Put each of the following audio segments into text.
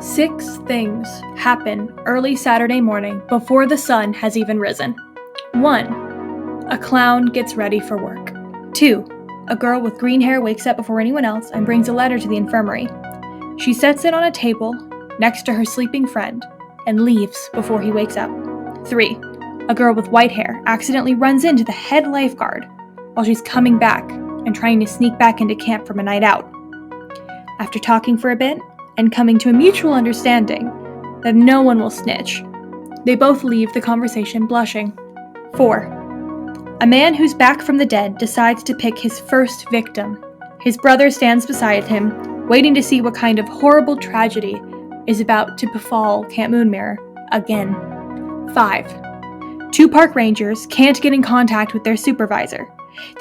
6 things happen early Saturday morning before the sun has even risen. 1. A clown gets ready for work. 2. A girl with green hair wakes up before anyone else and brings a letter to the infirmary. She sets it on a table next to her sleeping friend and leaves before he wakes up. 3. A girl with white hair accidentally runs into the head lifeguard while she's coming back and trying to sneak back into camp from a night out. After talking for a bit and coming to a mutual understanding that no one will snitch, they both leave the conversation blushing. 4. A man who's back from the dead decides to pick his first victim. His brother stands beside him, waiting to see what kind of horrible tragedy is about to befall Camp Moonmirror again. 5. 2 park rangers can't get in contact with their supervisor.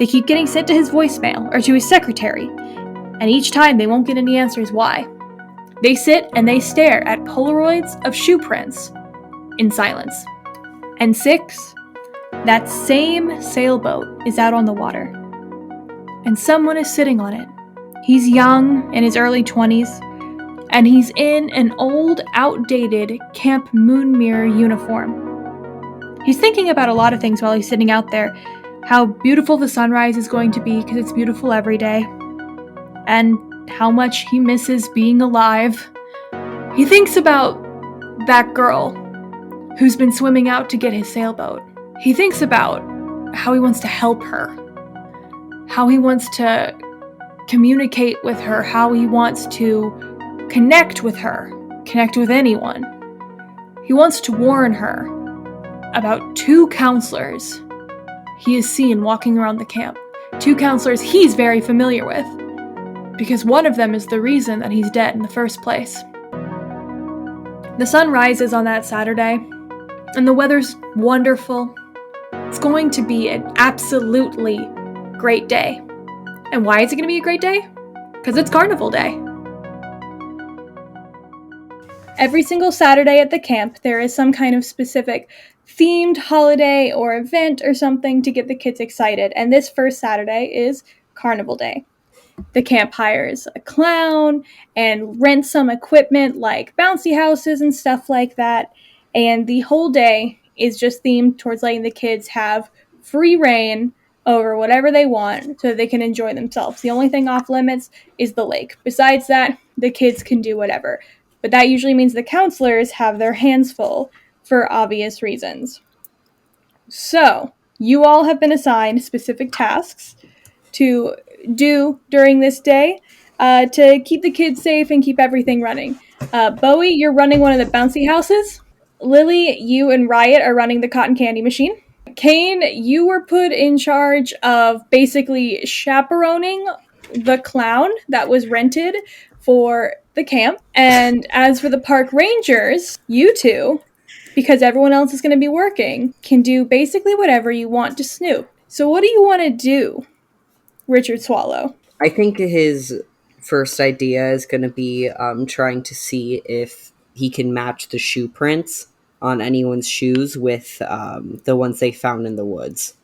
They keep getting sent to his voicemail or to his secretary, and each time they won't get any answers why. They sit and they stare at Polaroids of shoe prints in silence. And 6, that same sailboat is out on the water, and someone is sitting on it. He's young, in his early 20s, and he's in an old, outdated Camp Moonmirror uniform. He's thinking about a lot of things while he's sitting out there, how beautiful the sunrise is going to be because it's beautiful every day, and how much he misses being alive. He thinks about that girl who's been swimming out to get his sailboat. He thinks about how he wants to help her, how he wants to communicate with her, how he wants to connect with her, connect with anyone. He wants to warn her about 2 counselors he has seen walking around the camp. 2 counselors he's very familiar with, because one of them is the reason that he's dead in the first place. The sun rises on that Saturday, and the weather's wonderful. It's going to be an absolutely great day. And why is it going to be a great day? Because it's Carnival Day. Every single Saturday at the camp, there is some kind of specific themed holiday or event or something to get the kids excited. And this first Saturday is Carnival Day. The camp hires a clown and rents some equipment like bouncy houses and stuff like that. And the whole day is just themed towards letting the kids have free reign over whatever they want so that they can enjoy themselves. The only thing off limits is the lake. Besides that, the kids can do whatever. But that usually means the counselors have their hands full for obvious reasons. So, you all have been assigned specific tasks to do during this day to keep the kids safe and keep everything running. Bowie, you're running one of the bouncy houses. Lily, you and Riot are running the cotton candy machine. Kane, you were put in charge of basically chaperoning the clown that was rented for the camp. And as for the park rangers, you two, because everyone else is going to be working, can do basically whatever you want to Snoop. So what do you want to do, Richard Swallow? I think his first idea is going to be trying to see if he can match the shoe prints on anyone's shoes with the ones they found in the woods.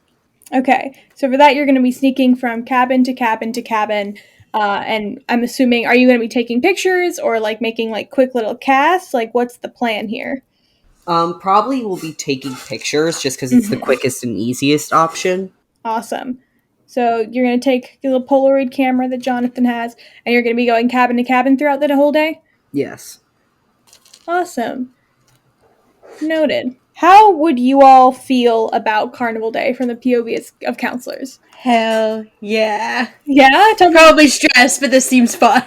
Okay, so for that you're going to be sneaking from cabin to cabin to cabin, and I'm assuming, are you going to be taking pictures or like making like quick little casts? Like, what's the plan here? Probably we'll be taking pictures just because it's the quickest and easiest option. Awesome. So you're going to take the little Polaroid camera that Jonathan has, and you're going to be going cabin to cabin throughout the whole day? Yes. Awesome. Noted. How would you all feel about Carnival Day from the POV of counselors? Hell yeah. Yeah? Probably stressed, but this seems fun.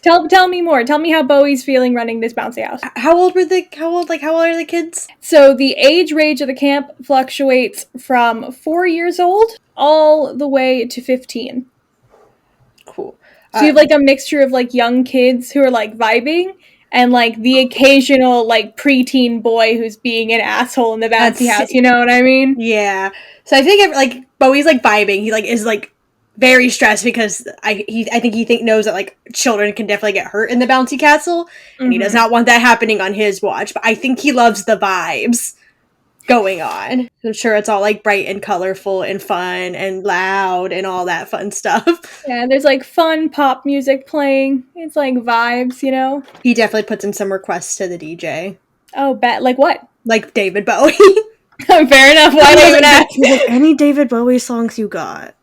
Tell me more. Tell me how Bowie's feeling running this bouncy house. How old are the kids? So the age range of the camp fluctuates from 4 years old all the way to 15. Cool. So you have like a mixture of like young kids who are like vibing, and, like, the occasional, like, preteen boy who's being an asshole in the bouncy house. You know what I mean? Yeah. So I think, like, Bowie's, like, vibing. He, like, is, like, very stressed because I think he knows that, like, children can definitely get hurt in the bouncy castle. And he does not want that happening on his watch. But I think he loves the vibes. going on. I'm sure it's all like bright and colorful and fun and loud and all that fun stuff. Yeah, there's like fun pop music playing. It's like vibes, you know? He definitely puts in some requests to the DJ. Oh, bet. Like what? Like David Bowie. Fair enough. Why not even ask? He's like, any David Bowie songs you got.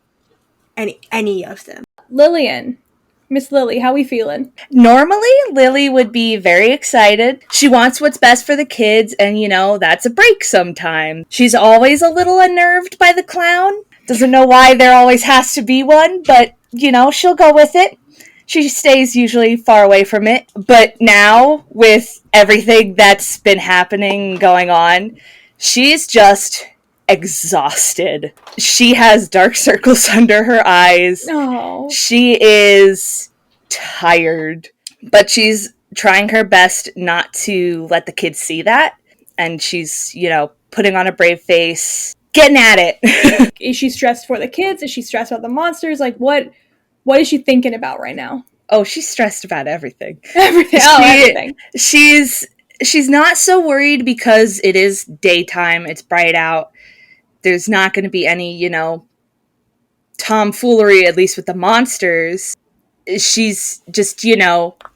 Any of them. Lillian. Miss Lily, how we feeling? Normally, Lily would be very excited. She wants what's best for the kids, and that's a break sometime. She's always a little unnerved by the clown. Doesn't know why there always has to be one, but, she'll go with it. She stays usually far away from it. But now, with everything that's been happening, going on, she's just exhausted. She has dark circles under her eyes. Oh. She is tired, but she's trying her best not to let the kids see that. And she's, putting on a brave face, getting at it. Is she stressed for the kids? Is she stressed about the monsters? Like, what is she thinking about right now? Oh, she's stressed about everything. Everything. She's not so worried because it is daytime. It's bright out. There's not going to be any, tomfoolery, at least with the monsters. She's just,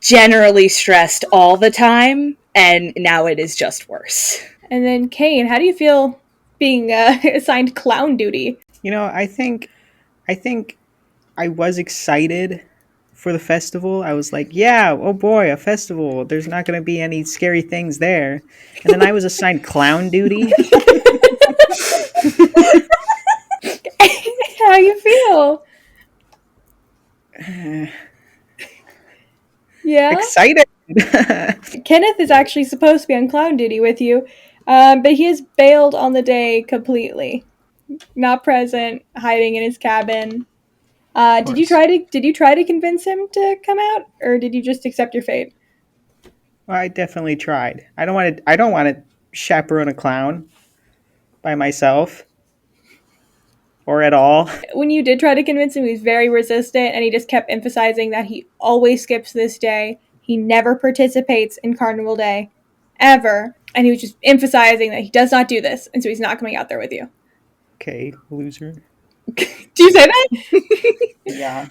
generally stressed all the time, and now it is just worse. And then Kane, how do you feel being assigned clown duty? I think I was excited for the festival. I was like, yeah, oh boy, a festival. There's not going to be any scary things there. And then I was assigned clown duty. How you feel? Yeah? Excited. Kenneth is actually supposed to be on clown duty with you, but he has bailed on the day completely. Not present, hiding in his cabin. Did you try to convince him to come out, or did you just accept your fate? Well, I definitely tried. I don't want to chaperone a clown by myself. Or at all. When you did try to convince him, he was very resistant, and he just kept emphasizing that he always skips this day. He never participates in Carnival Day, ever. And he was just emphasizing that he does not do this, and so he's not coming out there with you. Okay, loser. Do you say that? Yeah.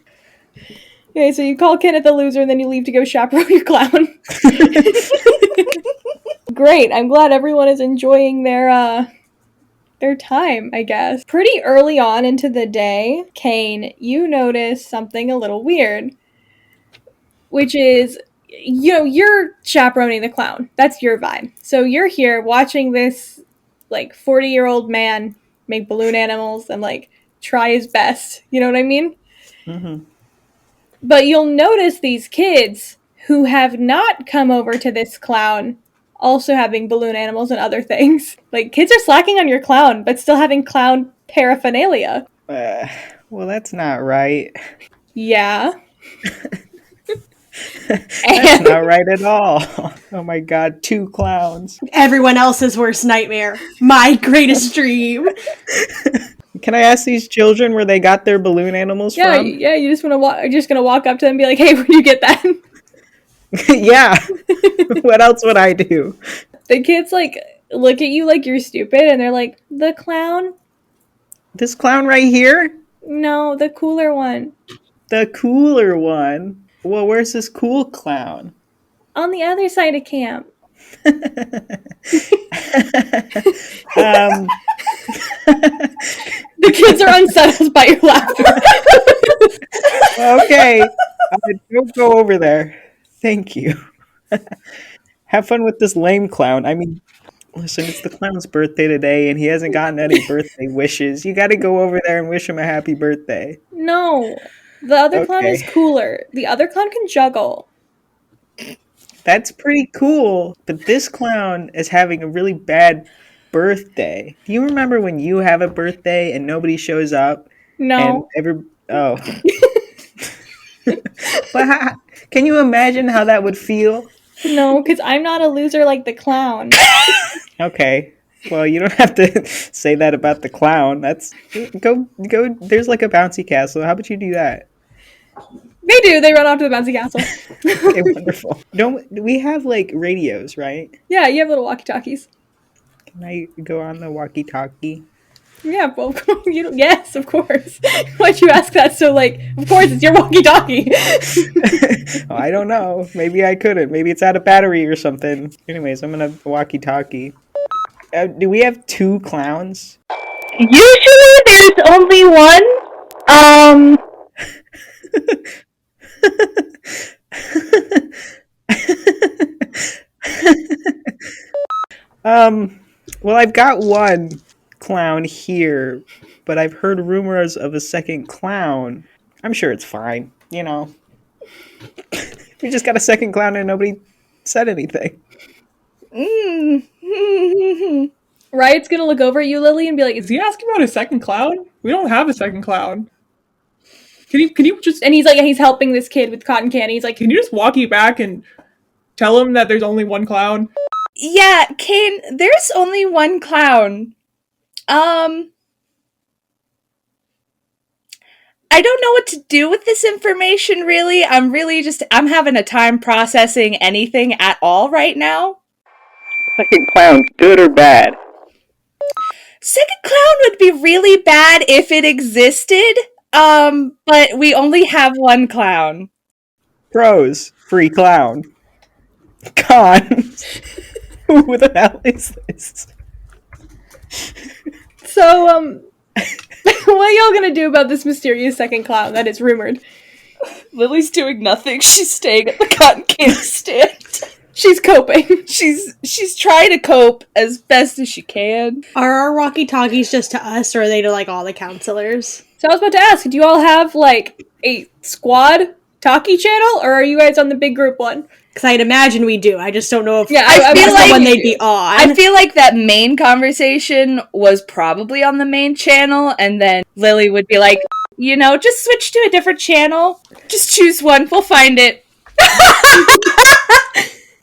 Okay, so you call Kenneth a loser, and then you leave to go chaperone your clown. Great, I'm glad everyone is enjoying their time, I guess. Pretty early on into the day, Kane, you notice something a little weird, which is, you're chaperoning the clown. That's your vibe. So you're here watching this, 40-year-old man make balloon animals and, try his best. You know what I mean? Mm-hmm. But you'll notice these kids who have not come over to this clown also having balloon animals and other things. Kids are slacking on your clown, but still having clown paraphernalia. Well, that's not right. Yeah. That's not right at all. Oh my god, 2 clowns. Everyone else's worst nightmare. My greatest dream. Can I ask these children where they got their balloon animals from? Yeah, you just just gonna walk up to them and be like, hey, where'd you get that? Yeah. What else would I do? The kids, look at you like you're stupid, and they're like, the clown? This clown right here? No, the cooler one. The cooler one? Well, where's this cool clown? On the other side of camp. The kids are unsettled by your laughter. Okay. Don't go over there. Thank you. Have fun with this lame clown. I mean, listen, it's the clown's birthday today, and he hasn't gotten any birthday wishes. You got to go over there and wish him a happy birthday. No. The other clown is cooler. The other clown can juggle. That's pretty cool. But this clown is having a really bad birthday. Do you remember when you have a birthday and nobody shows up? No. Oh. But can you imagine how that would feel? No, because I'm not a loser like the clown. Okay. Well, you don't have to say that about the clown. Go. There's a bouncy castle. How about you do that? They do. They run off to the bouncy castle. Okay, wonderful. Don't we have radios, right? Yeah, you have little walkie-talkies. Can I go on the walkie-talkie? Yeah, well, yes, of course. Why'd you ask that? So, like, of course, it's your walkie-talkie. Oh, I don't know. Maybe I couldn't. Maybe it's out of battery or something. Anyways, I'm gonna walkie-talkie. Do we have 2 clowns? Usually there's only one. Well, I've got one clown here, but I've heard rumors of a second clown. I'm sure it's fine, you know. We just got a second clown and nobody said anything. Riot's gonna look over at you, Lily, and be like, "Is he asking about a second clown? We don't have a second clown. Can you just?" And he's like, he's helping this kid with cotton candy. He's like, "Can you just walk you back and tell him that there's only one clown?" Yeah, Kane, there's only one clown. I don't know what to do with this information, really. I'm having a time processing anything at all right now. Second clown, good or bad? Second clown would be really bad if it existed, but we only have one clown. Pros, free clown. Cons. Who the hell is this? So, what are y'all gonna do about this mysterious second clown that is rumored? Lily's doing nothing. She's staying at the cotton candy stand. She's coping. She's trying to cope as best as she can. Are our walkie-talkies just to us, or are they to, like, all the counselors? So I was about to ask, do you all have, like, a squad talkie channel, or are you guys on the big group one? Because I'd imagine we do. I just don't know if I feel feel like like when they'd be on. I feel like that main conversation was probably on the main channel, and then Lily would be like, just switch to a different channel. Just choose one. We'll find it.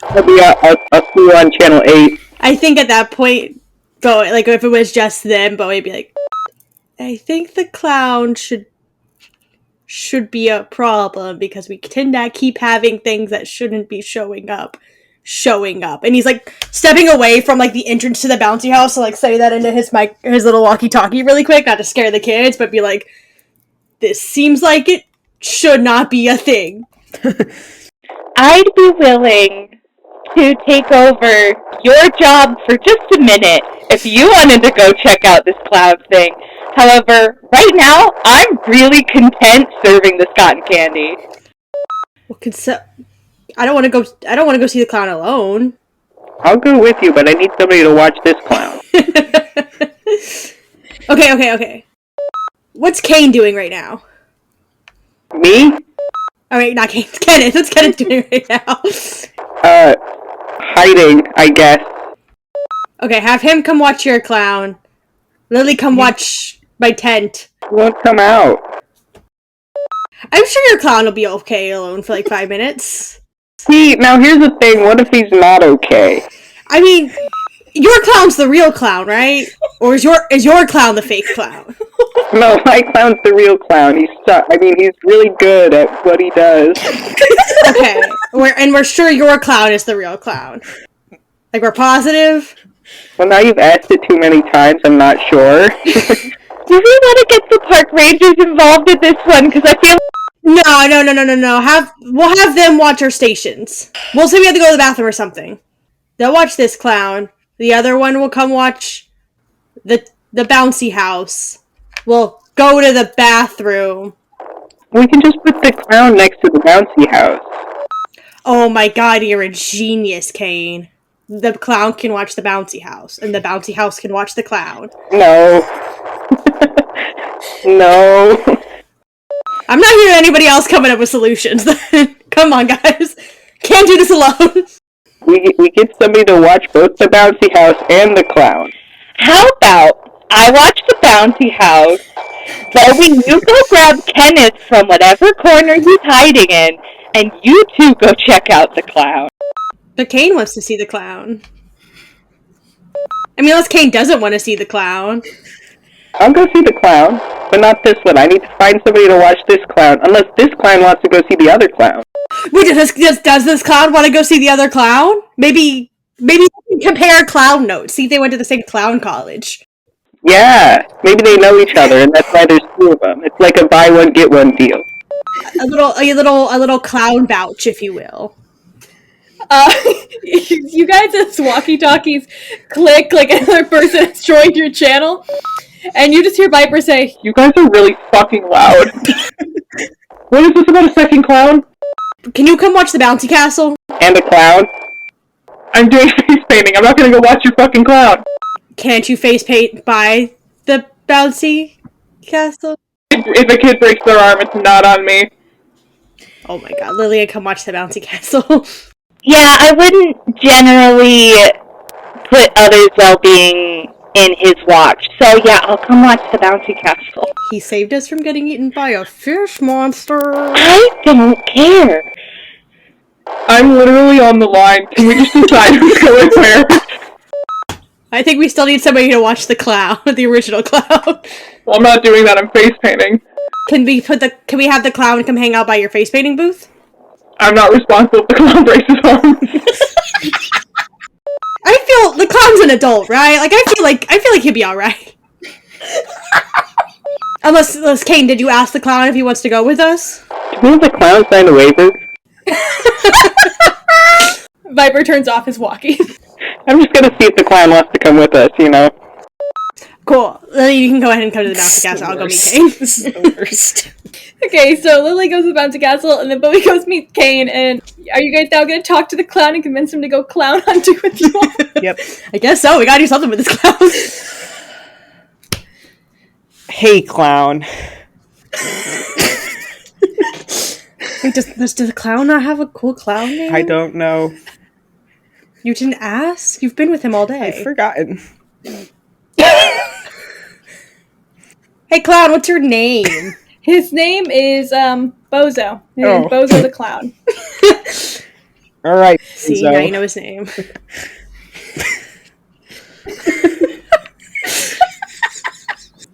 I'll be on channel 8. I think at that point, Bowie, like, if it was just them, Bowie would be like, I think the clown should be a problem because we tend to keep having things that shouldn't be showing up. And he's, like, stepping away from, like, the entrance to the bouncy house to, like, say that into his little walkie-talkie really quick, not to scare the kids, but be like, this seems like it should not be a thing. I'd be willing to take over your job for just a minute if you wanted to go check out this clown thing. However, right now, I'm really content serving this cotton candy. Well, I don't want to go see the clown alone. I'll go with you, but I need somebody to watch this clown. Okay. What's Kane doing right now? Me? Alright, not Kane. Kenneth. What's Kenneth doing right now? Hiding, I guess. Okay, have him come watch your clown. Lily, come watch my tent. He won't come out. I'm sure your clown will be okay alone for like 5 minutes. See, now here's the thing. What if he's not okay? I mean, your clown's the real clown, right? Or is your clown the fake clown? No, my clown's the real clown. He's really good at what he does. Okay, we're sure your clown is the real clown. Like, we're positive? Well, now you've asked it too many times, I'm not sure. Do we want to get the park rangers involved in this one? Because I feel... No. We'll have them watch our stations. We'll say we have to go to the bathroom or something. They'll watch this clown. The other one will come watch the bouncy house. We'll go to the bathroom. We can just put the clown next to the bouncy house. Oh my god, you're a genius, Kane. The clown can watch the bouncy house, and the bouncy house can watch the clown. No. No. I'm not hearing anybody else coming up with solutions. Come on, guys. Can't do this alone. We get somebody to watch both the bouncy house and the clown. How about I watch the bouncy house, Bowie, you go grab Kenneth from whatever corner he's hiding in, and you two go check out the clown. But Kane wants to see the clown. I mean, unless Kane doesn't want to see the clown. I'll go see the clown, but not this one. I need to find somebody to watch this clown, unless this clown wants to go see the other clown. Wait, does this clown want to go see the other clown? Maybe can compare clown notes. See if they went to the same clown college. Yeah, maybe they know each other, and that's why there's two of them. It's like a buy one get one deal. A little clown vouch, if you will. You guys as walkie-talkies click like another person has joined your channel, and you just hear Viper say, You guys are really fucking loud. What is this about a second clown? Can you come watch the bouncy castle? And a clown? I'm doing face painting. I'm not gonna go watch your fucking clown. Can't you face paint by the bouncy castle? If a kid breaks their arm, it's not on me. Oh my god, Lillian, come watch the bouncy castle. Yeah, I wouldn't generally put others' well-being in his watch. So yeah, I'll come watch the bouncy castle. He saved us from getting eaten by a fish monster. I don't care. I'm literally on the line. Can we just decide who's going where? I think we still need somebody to watch the clown, the original clown. Well, I'm not doing that. I'm face painting. Can we have the clown come hang out by your face painting booth? I'm not responsible if the clown breaks his arm. I feel the clown's an adult, right? Like I feel like he'd be all right. Unless Kane, did you ask the clown if he wants to go with us? Do we have the clown sign a waiver? Viper turns off his walkie. I'm just gonna see if the clown wants to come with us, you know? Cool. Lily, you can go ahead and come to the bouncy castle. I'll go meet Kane. This is the worst. Okay, so Lily goes to the bouncy castle, and then Bowie goes meet Kane, and are you guys now gonna talk to the clown and convince him to go clown hunting with you all? Yep. I guess so. We gotta do something with this clown. Hey, clown. Wait, does the clown not have a cool clown name? I don't know. You didn't ask? You've been with him all day. I've forgotten. Hey, clown, what's your name? His name is, Bozo. His Oh. name's Bozo the Clown. All right. See, so, now you know his name.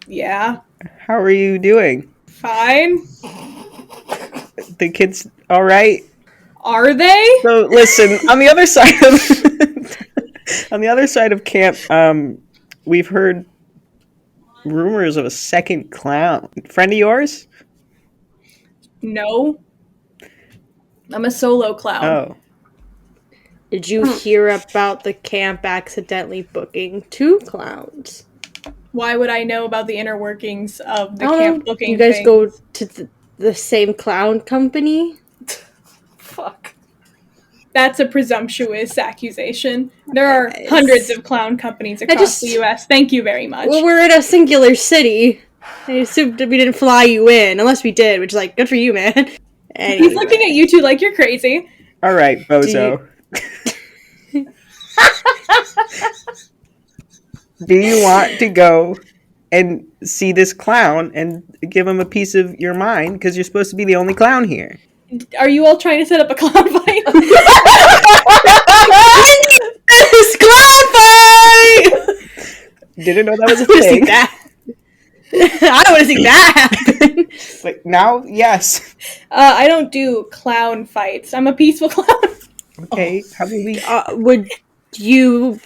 Yeah. how are you doing? Fine. The kids all right? Are they? So listen, on the other side of camp, we've heard rumors of a second clown. Friend of yours? No. I'm a solo clown. Oh. Did you hear about the camp accidentally booking 2 clowns? Why would I know about the inner workings of the I don't camp know. booking You guys thing? go to the same clown company? Fuck. That's a presumptuous accusation. There are Yes. hundreds of clown companies across the U.S. Thank you very much. Well, we're in a singular city. I assumed that we didn't fly you in, unless we did, which is like, good for you, man. Anyway. He's looking at you two like you're crazy. All right, Bozo. Do you want to go and see this clown and give him a piece of your mind? Because you're supposed to be the only clown here. Are you all trying to set up a clown fight? This clown fight! Didn't know that was a I want to see thing. that. I want to see that happen. Like, now, yes. I don't do clown fights. I'm a peaceful clown. Okay, how do we... Would you,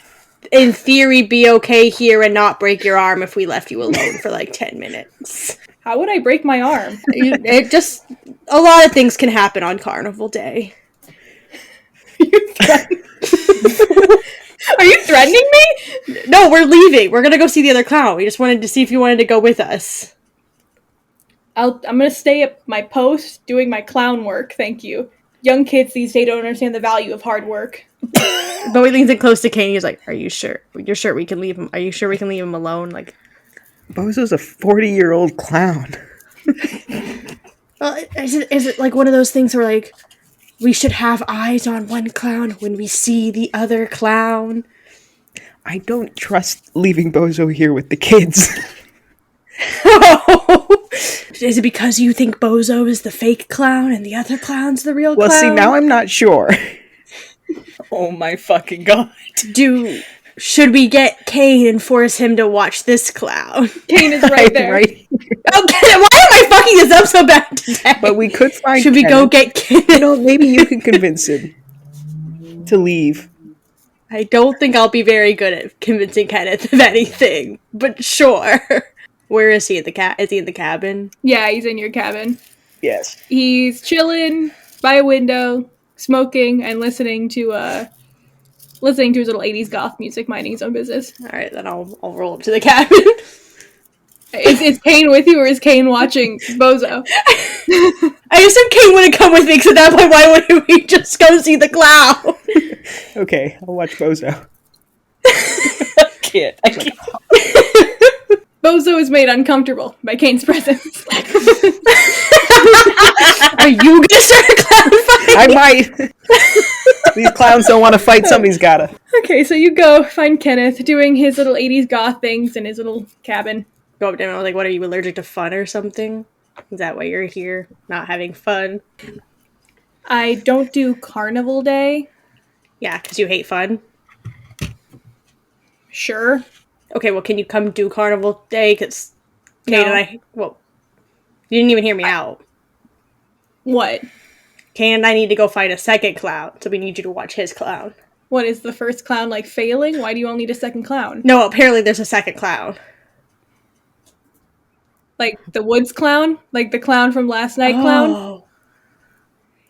in theory, be okay here and not break your arm if we left you alone for like 10 minutes? How would I break my arm? It just, a lot of things can happen on Carnival Day. Are you threatening me? No, we're leaving. We're gonna go see the other clown. We just wanted to see if you wanted to go with us. I'm gonna stay at my post doing my clown work, thank you. Young kids these days don't understand the value of hard work. Bowie leans in close to Kane. He's like, "Are you sure? You're sure we can leave him? Are you sure we can leave him alone?" Like, Bozo's a 40-year-old clown. is it like one of those things where like we should have eyes on one clown when we see the other clown? I don't trust leaving Bozo here with the kids. Is it because you think Bozo is the fake clown and the other clown's the real Well, clown? see, now I'm not sure. Oh my fucking god. Should we get Kane and force him to watch this clown? Kane is right there. Right? Okay, why am I fucking this up so bad today? But we could find Should we go Kenneth. get Kane? Maybe you can convince him to leave. I don't think I'll be very good at convincing Kenneth of anything, but sure. Where is he? Is he in the cabin? Yeah, he's in your cabin. Yes. He's chilling by a window, smoking and listening to his little 80s goth music, minding his own business. All right, then I'll roll up to the cabin. Is Kane with you, or is Kane watching Bozo? I assume Kane wouldn't come with me, because at that point, why wouldn't we just go see the clown? Okay, I'll watch Bozo. I can't. Bozo is made uncomfortable by Kane's presence. Are you gonna start a clown fight? I might. These clowns don't want to fight, somebody's gotta. Okay, so you go find Kenneth doing his little 80s goth things in his little cabin. Go up to him and I was like, what, are you allergic to fun or something? Is that why you're here, not having fun? I don't do Carnival Day. Yeah, because you hate fun? Sure. Okay, well, can you come do Carnival Day? Because Kane No. and I... Well, you didn't even hear me out. What? Kane and I need to go find a second clown, so we need you to watch his clown. What, is the first clown, like, failing? Why do you all need a second clown? No, apparently there's a second clown. Like, the woods clown? Like, the clown from last night clown? Oh.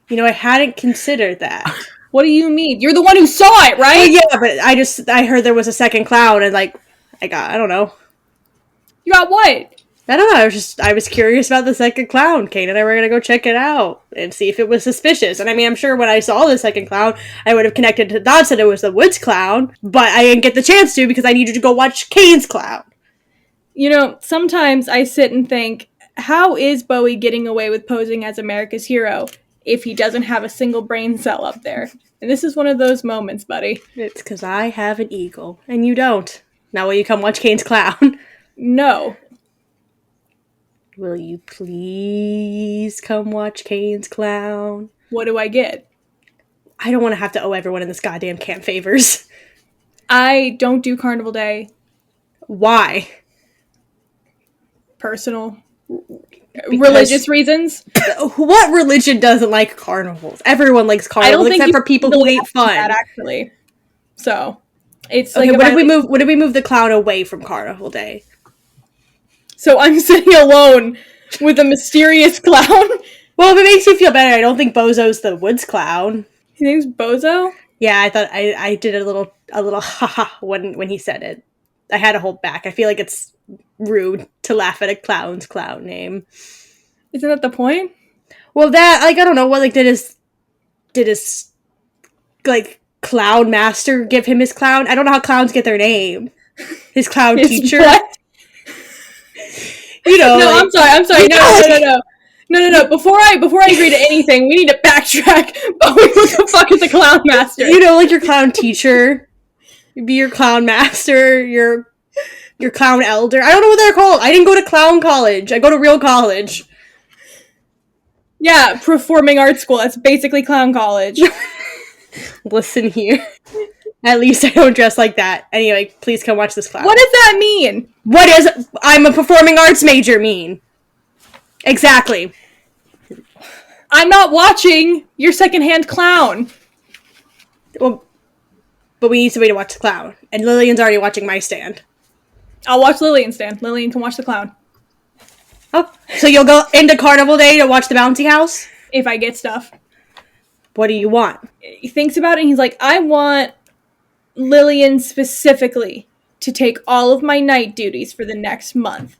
You know, I hadn't considered that. What do you mean? You're the one who saw it, Well, right? yeah, but I heard there was a second clown, and, like, I don't know. You got what? I don't know, I was curious about the second clown. Kane and I were gonna go check it out and see if it was suspicious. And I mean, I'm sure when I saw the second clown, I would have connected to the dots that it was the woods clown, but I didn't get the chance to because I needed to go watch Kane's clown. You know, sometimes I sit and think, how is Bowie getting away with posing as America's hero if he doesn't have a single brain cell up there? And this is one of those moments, buddy. It's because I have an eagle, and you don't. Now will you come watch Kane's clown? No. Will you please come watch Kane's clown? What do I get? I don't want to have to owe everyone in this goddamn camp favors. I don't do Carnival Day. Why? Personal. Religious reasons. What religion doesn't like carnivals? Everyone likes carnivals except for people who hate fun. That, actually. So, it's Okay, like... what if we move the clown away from Carnival Day? So I'm sitting alone with a mysterious clown? Well, if it makes you feel better, I don't think Bozo's the woods clown. His name's Bozo? Yeah, I thought I did a little haha when he said it. I had to hold back. I feel like it's rude to laugh at a clown's clown name. Isn't that the point? Well, that, like, I don't know, what, like, did his like, clown master give him his clown? I don't know how clowns get their name. His clown teacher? What? You know, No, like, I'm sorry. No. Before I agree to anything, we need to backtrack. Bowie, what the fuck is a clown master? you know, like your clown teacher, be your clown master, your clown elder. I don't know what they're called. I didn't go to clown college. I go to real college. Yeah, performing arts school. That's basically clown college. Listen here. At least I don't dress like that. Anyway, please come watch this clown. What does that mean? What does I'm a performing arts major mean? Exactly. I'm not watching your secondhand clown. Well, but we need somebody to watch the clown. And Lillian's already watching my stand. I'll watch Lillian stand. Lillian can watch the clown. Oh, so you'll go into Carnival Day to watch the bouncy house? If I get stuff. What do you want? He thinks about it and he's like, I want Lillian specifically to take all of my night duties for the next month.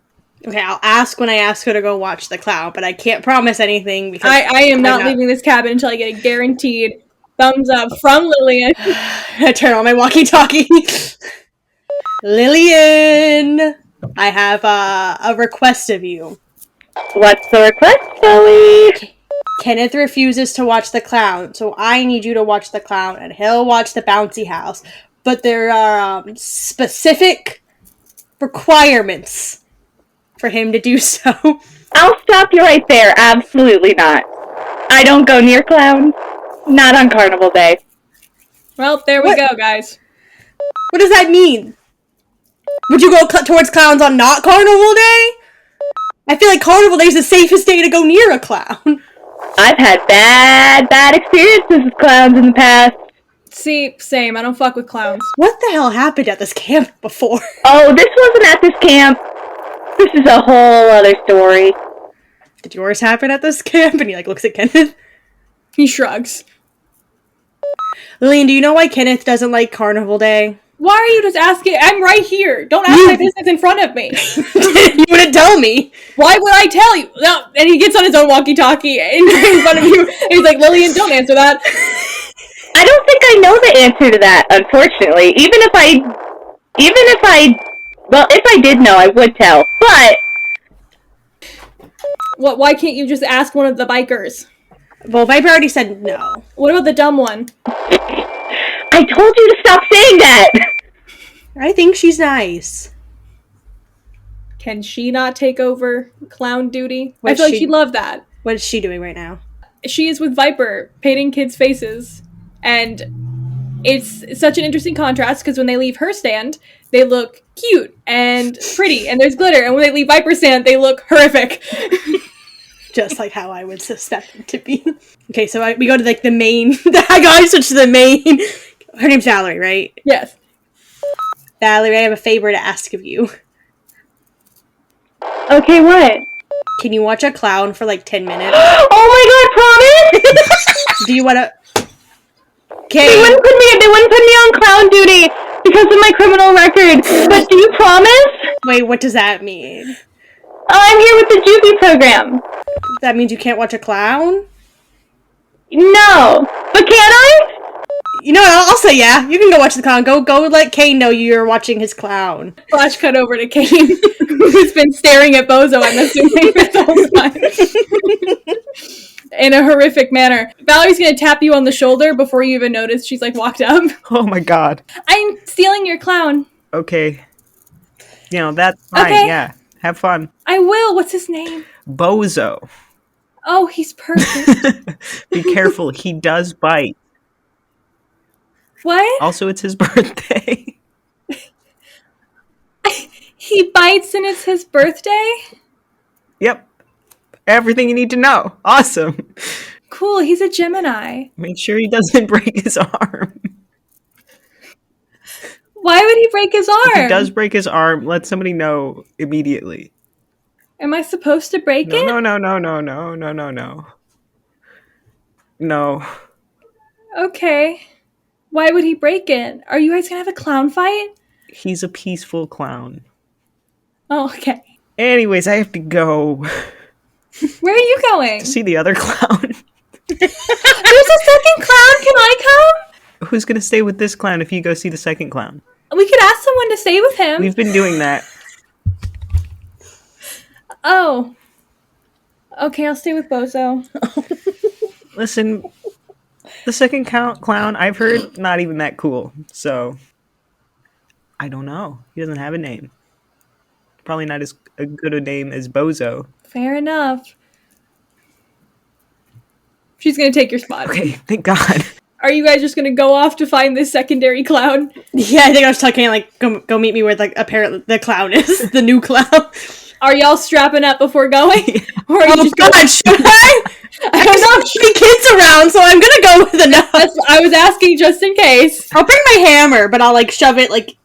Okay, I'll ask when I ask her to go watch the clown, but I can't promise anything because I am not leaving this cabin until I get a guaranteed thumbs up from Lillian. I turn on my walkie-talkie. Lillian, I have a request of you. What's the request, Bowie? Kenneth refuses to watch the clown, so I need you to watch the clown, and he'll watch the bouncy house. But there are specific requirements for him to do so. I'll stop you right there. Absolutely not. I don't go near clowns. Not on Carnival Day. Well, there we go, guys. What does that mean? Would you go towards clowns on not Carnival Day? I feel like Carnival Day is the safest day to go near a clown. I've had bad experiences with clowns in the past. See, same. I don't fuck with clowns. What the hell happened at this camp before? Oh, this wasn't at this camp. This is a whole other story. Did yours happen at this camp? And he like looks at Kenneth. He shrugs. Lillian, do you know why Kenneth doesn't like Carnival Day? Why are you just asking? I'm right here. Don't ask my business in front of me. You wouldn't tell me. Why would I tell you? No. And he gets on his own walkie-talkie in front of you. And he's like, Lillian, don't answer that. I don't think I know the answer to that, unfortunately. Even if I did know, I would tell. But What? Why can't you just ask one of the bikers? Well, Viper already said no. What about the dumb one? I told you to stop saying that! I think she's nice. Can she not take over clown duty? I What's feel like she- she'd love that. What is she doing right now? She is with Viper, painting kids' faces. And it's such an interesting contrast, because when they leave her stand, they look cute and pretty, and there's glitter. And when they leave Viper's stand, they look horrific. Just like how I would suspect it to be. Okay, so we go to like the main. I gotta switch to the main. Her name's Valerie, right? Yes. Valerie, I have a favor to ask of you. Okay, what? Can you watch a clown for like 10 minutes? Oh my god, promise? Do you want to? They Okay. wouldn't put me on clown duty because of my criminal record. But do you promise? Wait, what does that mean? I'm here with the Juvie program. That means you can't watch a clown? No. But can I? You know what? I'll say yeah. You can go watch the clown. Go let Kane know you're watching his clown. Flash cut over to Kane, who's been staring at Bozo, I'm assuming, this whole time. In a horrific manner. Valerie's gonna tap you on the shoulder before you even notice she's like walked up. Oh my god. I'm stealing your clown. Okay. You know, that's fine. Okay. Yeah. Have fun. I will. What's his name? Bozo. Oh, he's perfect. Be careful. He does bite. What? Also, it's his birthday. He bites and it's his birthday? Yep. Everything you need to know. Awesome. Cool, he's a Gemini. Make sure he doesn't break his arm. Why would he break his arm? If he does break his arm, let somebody know immediately. Am I supposed to break it? No. No. Okay. Why would he break it? Are you guys gonna have a clown fight? He's a peaceful clown. Oh, okay. Anyways, I have to go Where are you going? to see the other clown. There's a second clown. Can I Who's gonna stay with this clown if you go see the second clown? come? We could ask someone to stay with him. We've been doing that. Oh. Okay, I'll stay with Bozo. Listen, the second clown, I've heard, not even that cool. So, I don't know. He doesn't have a name. Probably not as good a name as Bozo. Fair enough. She's gonna take your spot. Okay, thank God. Are you guys just gonna go off to find this secondary clown? Yeah, I think I was telling Kane, like, go meet me where, like, apparently the clown is. The new clown. Are y'all strapping up before going? Or are you Oh, just God, should I? I don't know. There's kids around, so I'm gonna go with a no. I was asking just in case. I'll bring my hammer, but I'll, like, shove it, like,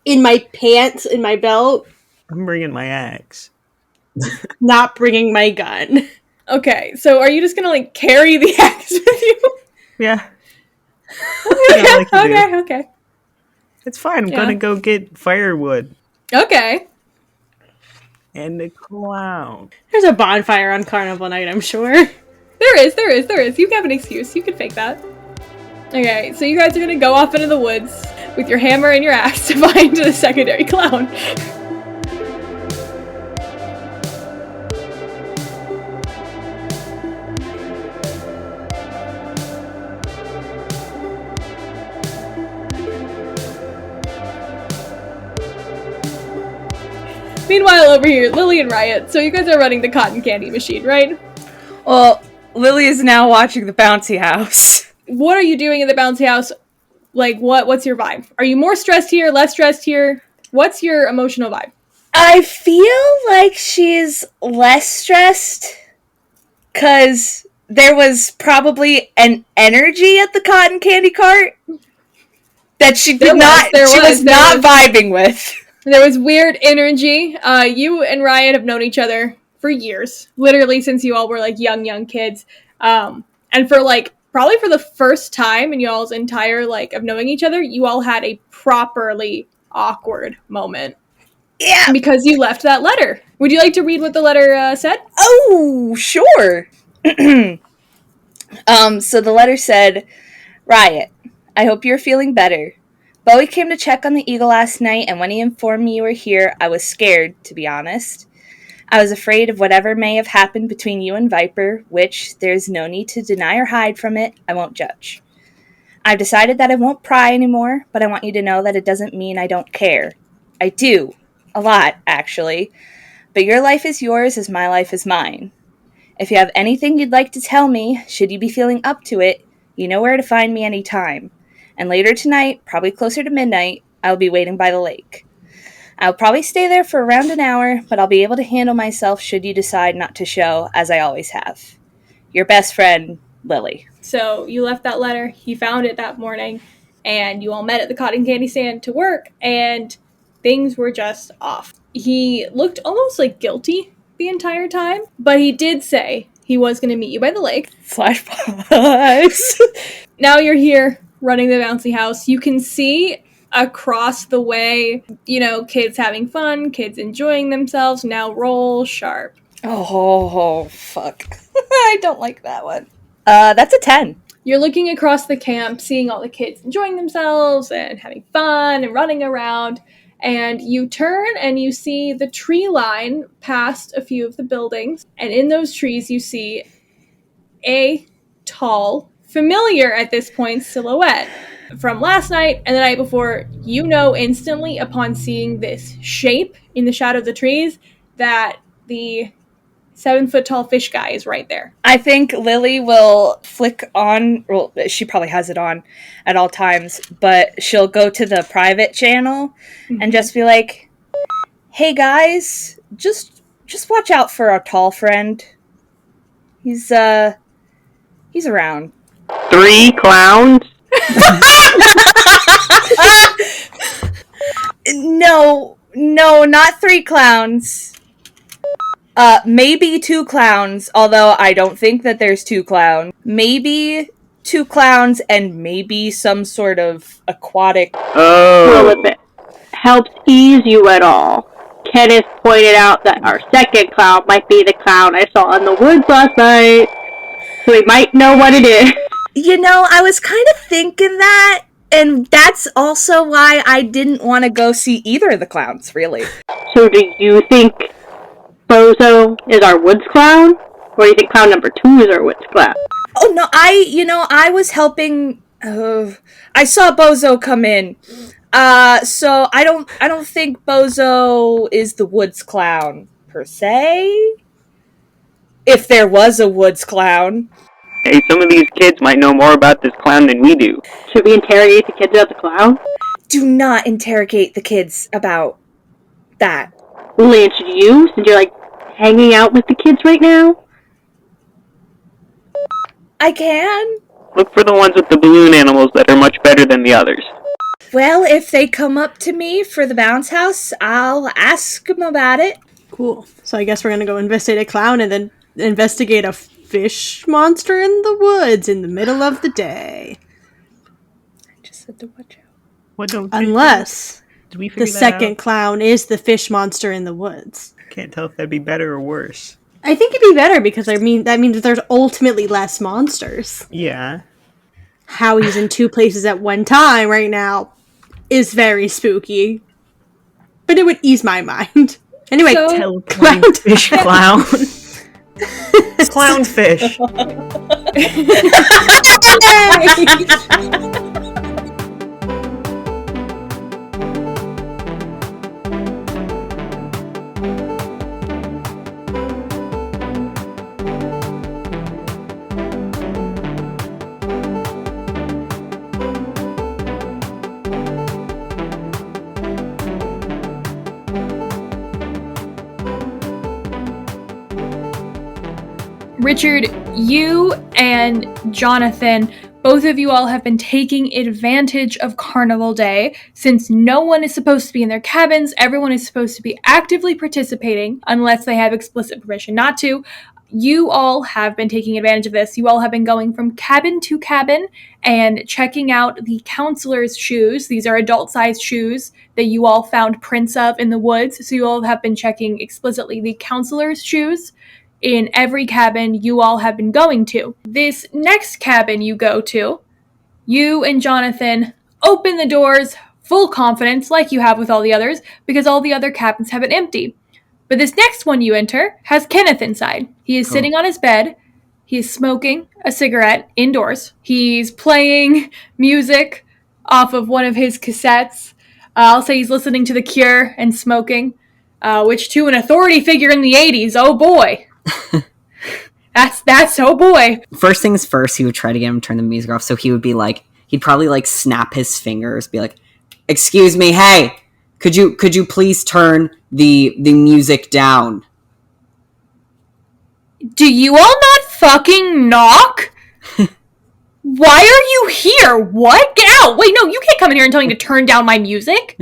in my pants, in my belt. I'm bringing my axe. Not bringing my gun. Okay, so are you just gonna like carry the axe with you? Yeah. Yeah, like you do. Okay. It's fine. I'm Yeah. gonna go get firewood Okay. and a clown. There's a bonfire on Carnival night, I'm sure. There is. You have an excuse. You can fake that. Okay, so you guys are gonna go off into the woods with your hammer and your axe to find the secondary clown. Meanwhile, over here, Lily and Riot. So you guys are running the cotton candy machine, right? Well, Lily is now watching the bouncy house. What are you doing in the bouncy house? Like, what's your vibe? Are you more stressed here, less stressed here? What's your emotional vibe? I feel like she's less stressed because there was probably an energy at the cotton candy cart. that she There did not. was- She was there not was. vibing with. There was weird energy. You and Riot have known each other for years, literally since you all were like young kids. And for like probably for the first time in y'all's entire like of knowing each other, you all had a properly awkward moment. Yeah. Because you left that letter. Would you like to read what the letter said? Oh, sure. So the letter said, Riot, I hope you're feeling better. Bowie came to check on the eagle last night, and when he informed me you were here, I was scared, to be honest. I was afraid of whatever may have happened between you and Viper, which there's no need to deny or hide from it. I won't judge. I've decided that I won't pry anymore, but I want you to know that it doesn't mean I don't care. I do. A lot, actually. But your life is yours as my life is mine. If you have anything you'd like to tell me, should you be feeling up to it, you know where to find me anytime. And later tonight, probably closer to midnight, I'll be waiting by the lake. I'll probably stay there for around an hour, but I'll be able to handle myself should you decide not to show, as I always have. Your best friend, Lily. So you left that letter, he found it that morning, and you all met at the cotton candy stand to work, and things were just off. He looked almost like guilty the entire time, but he did say he was going to meet you by the lake. Flashbacks. Now you're here running the bouncy house. You can see across the way, you know, kids having fun, kids enjoying themselves. Now roll sharp. Oh, fuck. I don't like that one. That's a 10. You're looking across the camp, seeing all the kids enjoying themselves and having fun and running around. And you turn and you see the tree line past a few of the buildings. And in those trees, you see a tall, familiar at this point, silhouette from last night and the night before. You know instantly upon seeing this shape in the shadow of the trees that the 7-foot-tall fish guy is right there. I think Lily will flick on, well, she probably has it on at all times, but she'll go to the private channel and just be like, hey guys, just watch out for our tall friend. He's around. 3 clowns? No, not 3 clowns. Maybe 2 clowns, although I don't think that there's 2 clowns. Maybe 2 clowns and maybe some sort of aquatic... Well, if it helps ease you at all, Kenneth pointed out that our second clown might be the clown I saw in the woods last night, so we might know what it is. You know, I was kind of thinking that, and that's also why I didn't want to go see either of the clowns, really. So do you think Bozo is our woods clown? Or do you think clown number 2 is our woods clown? Oh, no, I was helping... I saw Bozo come in. So I don't think Bozo is the woods clown, per se. If there was a woods clown. Hey, some of these kids might know more about this clown than we do. Should we interrogate the kids about the clown? Do not interrogate the kids about that. Lynn, should you, since you're like hanging out with the kids right now? I can. Look for the ones with the balloon animals that are much better than the others. Well, if they come up to me for the bounce house, I'll ask them about it. Cool. So I guess we're gonna go investigate a clown and then investigate a fish monster in the woods in the middle of the day. I just said to watch out. What don't Unless did we figure the that second out? clown is the fish monster in the woods. Can't tell if that'd be better or worse. I think it'd be better because that means that there's ultimately less monsters. Yeah. How he's in 2 places at one time right now is very spooky. But it would ease my mind. Anyway, So- Tell clownfish clown. Clownfish. Richard, you and Jonathan Both of you all have been taking advantage of Carnival Day. Since no one is supposed to be in their cabins, everyone is supposed to be actively participating unless they have explicit permission not to. You all have been taking advantage of this. You all have been going from cabin to cabin and checking out the counselor's shoes. These are adult-sized shoes that you all found prints of in the woods. So you all have been checking explicitly the counselor's shoes in every cabin you all have been going to. This next cabin you go to, you and Jonathan open the doors full confidence, like you have with all the others, because all the other cabins have it empty. But this next one you enter has Kenneth inside. He is sitting on his bed. He is smoking a cigarette indoors. He's playing music off of one of his cassettes. I'll say he's listening to The Cure and smoking, which to an authority figure in the 80s, oh boy. That's oh boy. First things first, he would try to get him to turn the music off. So he would be like, he'd probably like snap his fingers, be like, "Excuse me, hey, could you please turn the music down?" Do you all not fucking knock? Why are you here? What? Get out! Wait, no, you can't come in here and tell me to turn down my music.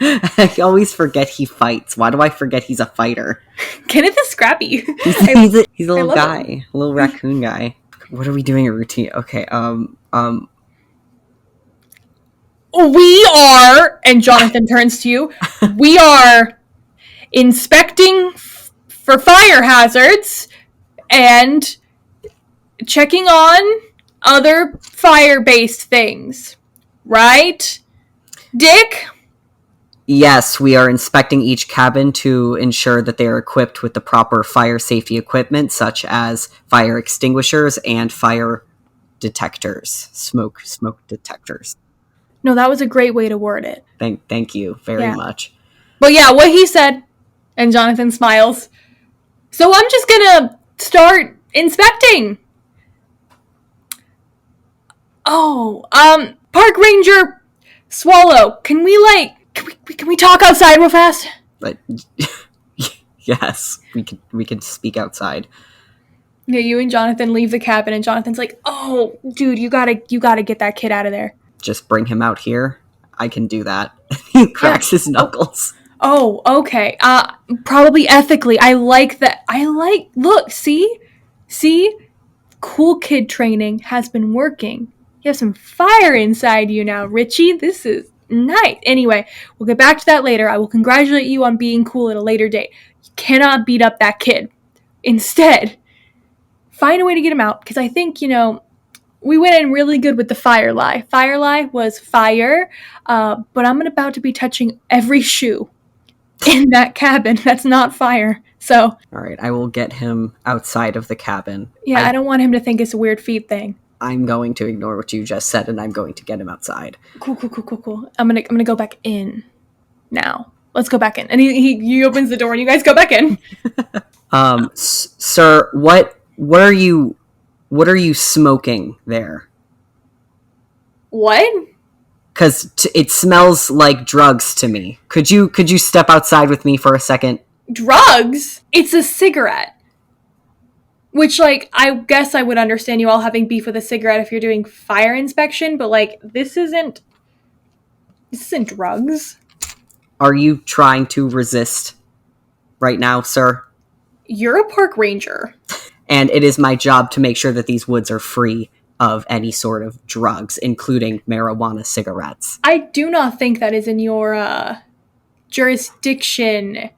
I always forget he fights. Why do I forget he's a fighter? Kenneth is scrappy. He's a little guy, him. a little raccoon guy. What are we doing a routine? Okay, We are, and Jonathan turns to you, we are inspecting for fire hazards and checking on other fire-based things. Right? Dick? Yes, we are inspecting each cabin to ensure that they are equipped with the proper fire safety equipment, such as fire extinguishers and fire detectors, smoke detectors. No, that was a great way to word it. Thank you very much. But yeah, what he said, and Jonathan smiles. So I'm just gonna start inspecting. Oh, Park Ranger Swallow, can we talk outside real fast? But yes, we can speak outside. Yeah, you and Jonathan leave the cabin, and Jonathan's like, "Oh, dude, you gotta get that kid out of there." Just bring him out here. I can do that. He cracks his knuckles. Oh, okay. Probably ethically. I like that. Look, see? Cool kid training has been working. You have some fire inside you now, Richie. This is nice. Anyway, we'll get back to that later. I will congratulate you on being cool at a later date. You cannot beat up that kid. Instead, find a way to get him out, because I think, we went in really good with the fire lie. Fire lie was fire, but I'm about to be touching every shoe in that cabin. That's not fire. So, all right, I will get him outside of the cabin. Yeah, I don't want him to think it's a weird feet thing. I'm going to ignore what you just said, and I'm going to get him outside. Cool. I'm gonna go back in now. Let's go back in. And he opens the door, and you guys go back in. Sir, what are you smoking there? What? Because it smells like drugs to me. Could you step outside with me for a second? Drugs? It's a cigarette. Which, I guess I would understand you all having beef with a cigarette if you're doing fire inspection, but, this isn't drugs. Are you trying to resist right now, sir? You're a park ranger. And it is my job to make sure that these woods are free of any sort of drugs, including marijuana cigarettes. I do not think that is in your, jurisdiction.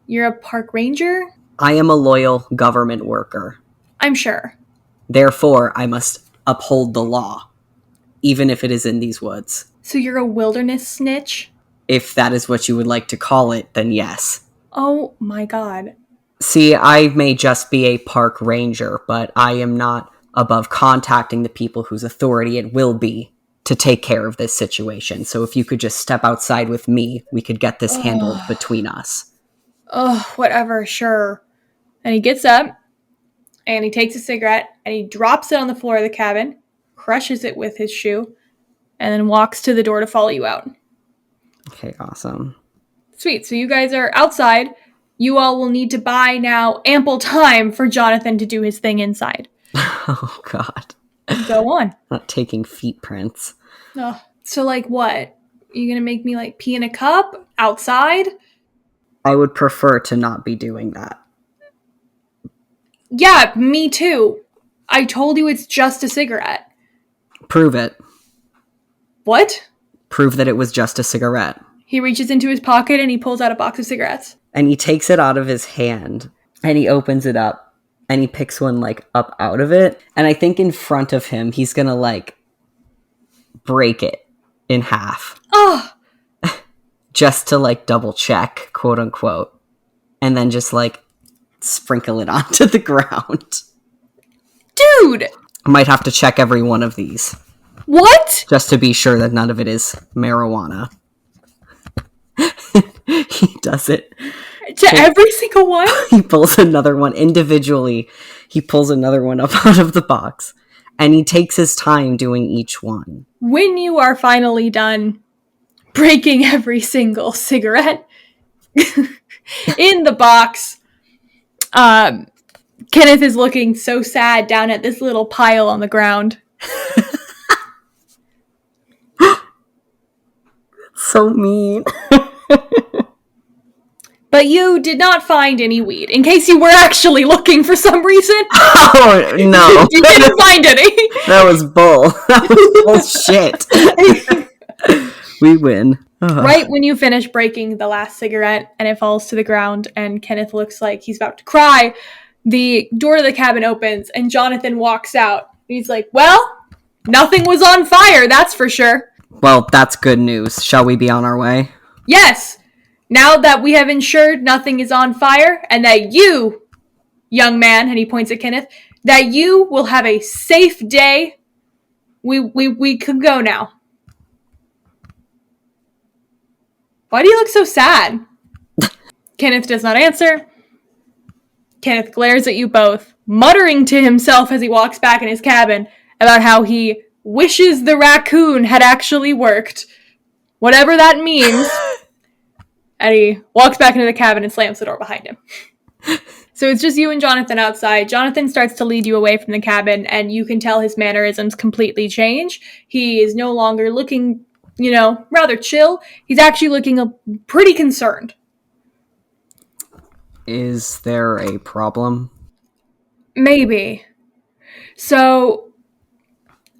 You're a park ranger? I am a loyal government worker. I'm sure. Therefore, I must uphold the law, even if it is in these woods. So you're a wilderness snitch? If that is what you would like to call it, then yes. Oh my god. See, I may just be a park ranger, but I am not above contacting the people whose authority it will be to take care of this situation. So if you could just step outside with me, we could get this handled between us. Oh, whatever, sure. And he gets up, and he takes a cigarette, and he drops it on the floor of the cabin, crushes it with his shoe, and then walks to the door to follow you out. Okay, awesome. Sweet, so you guys are outside. You all will need to buy now ample time for Jonathan to do his thing inside. Oh, God. Go on. Not taking feet prints. Oh, so, like, what? You gonna make me, like, pee in a cup? Outside? I would prefer to not be doing that. Yeah, me too. I told you it's just a cigarette. Prove it. What? Prove that it was just a cigarette. He reaches into his pocket and he pulls out a box of cigarettes. And he takes it out of his hand, and he opens it up, and he picks one, like, up out of it. And I think in front of him, he's gonna, like, break it in half. Oh! Just to, like, double check, quote unquote. And then just, like, sprinkle it onto the ground. Dude! I might have to check every one of these. What? Just to be sure that none of it is marijuana. He does it. To every single one? He pulls another one individually. He pulls another one up out of the box. And he takes his time doing each one. When you are finally done breaking every single cigarette in the box, Kenneth is looking so sad down at this little pile on the ground. So mean. But you did not find any weed, in case you were actually looking for some reason. Oh, no. You didn't find any. That was bull. That was bullshit. We win. Right when you finish breaking the last cigarette and it falls to the ground and Kenneth looks like he's about to cry, the door to the cabin opens and Jonathan walks out. He's like, well, nothing was on fire, that's for sure. Well, that's good news. Shall we be on our way? Yes! Now that we have ensured nothing is on fire and that you, young man, and he points at Kenneth, that you will have a safe day, we can go now. Why do you look so sad? Kenneth does not answer. Kenneth glares at you both, muttering to himself as he walks back in his cabin about how he wishes the raccoon had actually worked. Whatever that means. And he walks back into the cabin and slams the door behind him. So it's just you and Jonathan outside. Jonathan starts to lead you away from the cabin, and you can tell his mannerisms completely change. He is no longer looking, rather chill. He's actually looking pretty concerned. Is there a problem? Maybe. So,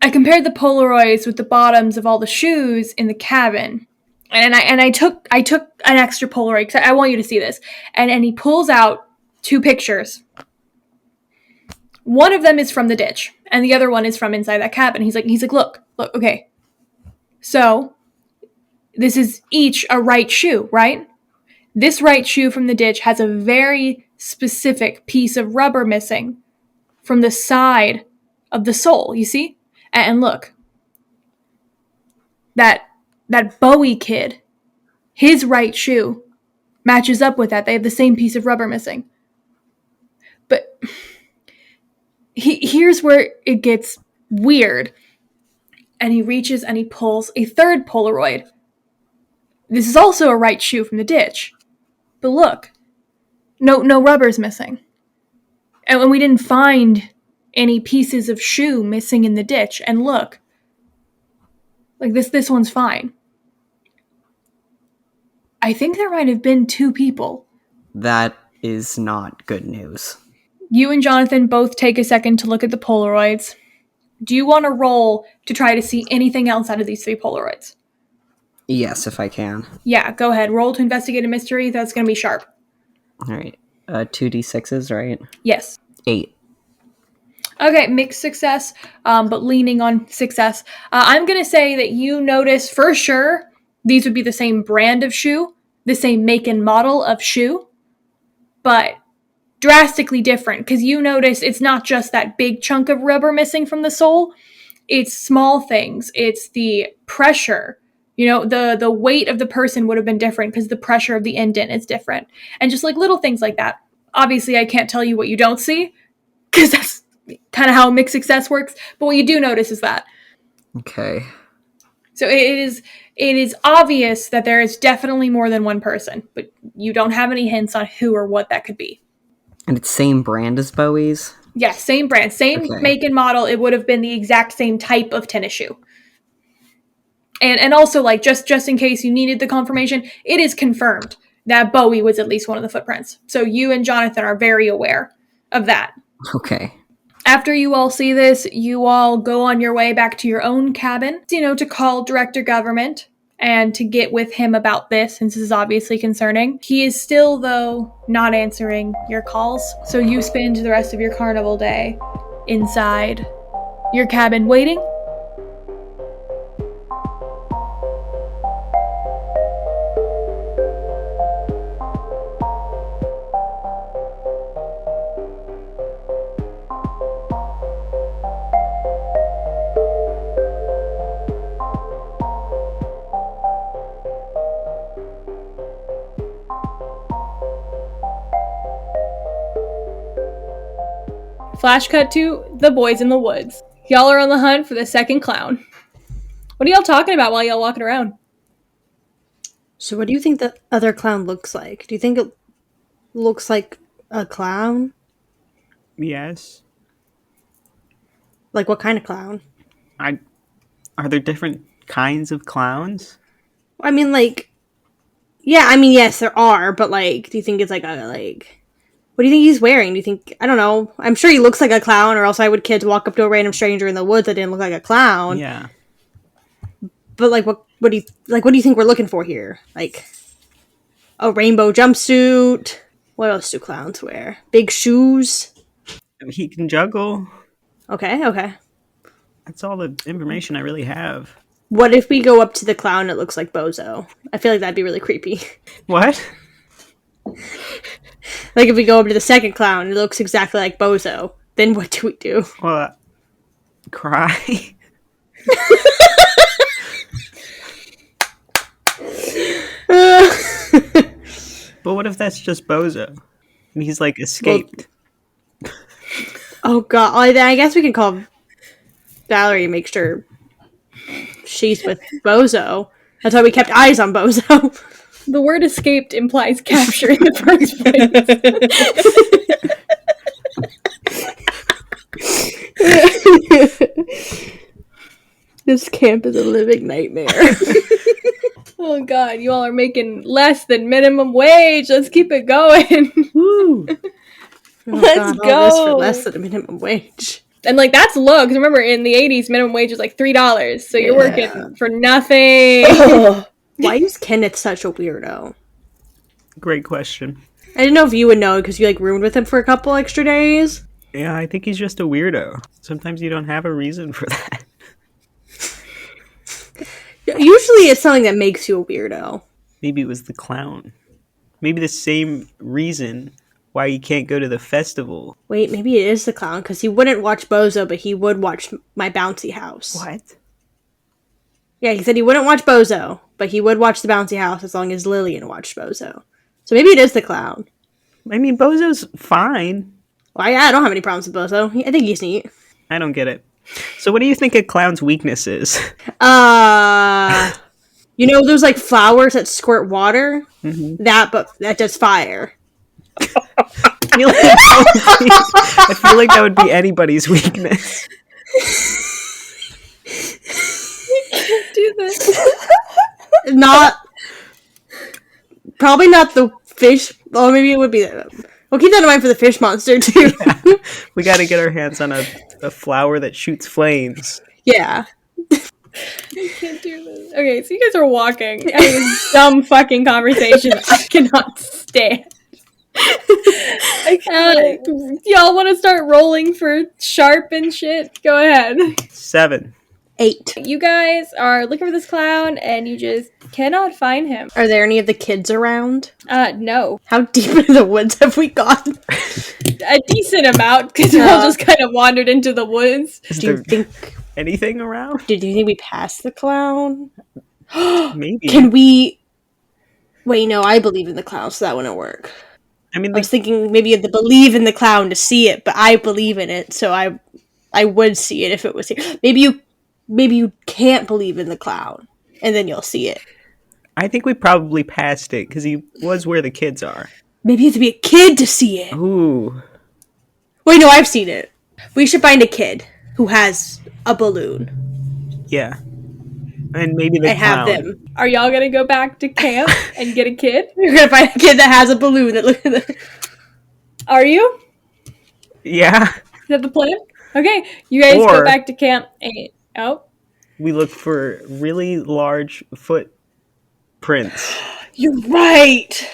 I compared the Polaroids with the bottoms of all the shoes in the cabin. And I took an extra Polaroid because I want you to see this. And he pulls out 2 pictures. One of them is from the ditch, and the other one is from inside that cabin. He's like, look, okay. So, this is each a right shoe, right? This right shoe from the ditch has a very specific piece of rubber missing from the side of the sole, you see? And look. That Bowie kid, his right shoe matches up with that. They have the same piece of rubber missing. But here's where it gets weird. And he reaches and he pulls a third Polaroid. This is also a right shoe from the ditch. But look, no rubber's missing. And when we didn't find any pieces of shoe missing in the ditch, and look, like this one's fine. I think there might have been 2 people. That is not good news. You and Jonathan both take a second to look at the Polaroids. Do you want to roll to try to see anything else out of these 3 Polaroids? Yes, if I can. Yeah, go ahead. Roll to investigate a mystery. That's going to be sharp. All right. 2d6s, right? Yes. 8. Okay, mixed success, but leaning on success. I'm going to say that you notice for sure these would be the same brand of shoe, the same make and model of shoe, but drastically different because you notice it's not just that big chunk of rubber missing from the sole. It's small things. It's the pressure. The weight of the person would have been different because the pressure of the indent is different. And just like little things like that. Obviously, I can't tell you what you don't see because that's kind of how mixed success works. But what you do notice is that. Okay. So it is obvious that there is definitely more than one person, but you don't have any hints on who or what that could be. And it's same brand as Bowie's? Yes, same brand, same make and model. It would have been the exact same type of tennis shoe. And also, like, just in case you needed the confirmation, it is confirmed that Bowie was at least one of the footprints. So you and Jonathan are very aware of that. Okay. After you all see this, you all go on your way back to your own cabin, to call Director Government and to get with him about this, since this is obviously concerning. He is still, though, not answering your calls. So you spend the rest of your carnival day inside your cabin waiting. Flash cut to the boys in the woods. Y'all are on the hunt for the second clown. What are y'all talking about while y'all walking around? So what do you think the other clown looks like? Do you think it looks like a clown? Yes. Like what kind of clown? Are there different kinds of clowns? I mean, like, yeah, I mean, yes, there are, but, like, do you think it's like a, like, what do you think he's wearing? Do you think, I don't know, I'm sure he looks like a clown, or else why would kids walk up to a random stranger in the woods that didn't look like a clown? Yeah. But, like, what do you think we're looking for here? Like, a rainbow jumpsuit? What else do clowns wear? Big shoes? I mean, he can juggle. Okay. That's all the information I really have. What if we go up to the clown that looks like Bozo? I feel like that'd be really creepy. What? Like, if we go over to the second clown, it looks exactly like Bozo. Then what do we do? Well, cry. But what if that's just Bozo? And he's, like, escaped. Oh, God. I guess we can call Valerie and make sure she's with Bozo. That's why we kept eyes on Bozo. The word escaped implies capture in the first place. This camp is a living nightmare. Oh God, you all are making less than minimum wage. Let's keep it going. Woo. Let's go. All this for less than a minimum wage. And like that's low, because remember in the 80s minimum wage was like $3, so you're working for nothing. Why is Kenneth such a weirdo? Great question. I didn't know if you would know because you like roomed with him for a couple extra days. Yeah, I think he's just a weirdo. Sometimes you don't have a reason for that. Usually it's something that makes you a weirdo. Maybe it was the clown. Maybe the same reason why you can't go to the festival. Wait, maybe it is the clown because he wouldn't watch Bozo, but he would watch My Bouncy House. What? Yeah, he said he wouldn't watch Bozo, but he would watch The Bouncy House as long as Lillian watched Bozo. So maybe it is the clown. I mean, Bozo's fine. Well, I don't have any problems with Bozo. I think he's neat. I don't get it. So what do you think a clown's weakness is? You know those like flowers that squirt water? Mm-hmm. But that does fire. I feel like that would be anybody's weakness. Do this. Probably not the fish. Oh, maybe it would be. We'll keep that in mind for the fish monster too. Yeah. We got to get our hands on a flower that shoots flames. Yeah. I can't do this. Okay, so you guys are walking, having this dumb fucking conversation I cannot stand. Y'all want to start rolling for sharp and shit? Go ahead. 7. 8. You guys are looking for this clown, and you just cannot find him. Are there any of the kids around? No. How deep into the woods have we gone? A decent amount, because we're all just kind of wandered into the woods. Do you think anything around? Do you think we passed the clown? Maybe. Can we? Wait, no. I believe in the clown, so that wouldn't work. I mean, I was thinking maybe you had to believe in the clown to see it, but I believe in it, so I would see it if it was here. Maybe you can't believe in the clown, and then you'll see it. I think we probably passed it because he was where the kids are. Maybe you have to be a kid to see it. Ooh. Wait, no, I've seen it. We should find a kid who has a balloon Yeah. And maybe the and clown. have them. Are y'all gonna go back to camp and get a kid? You're gonna find a kid that has a balloon that looks at the... Are you? Yeah. Is that the plan? Okay, you guys Or- go back to camp and We look for really large footprints. You're right.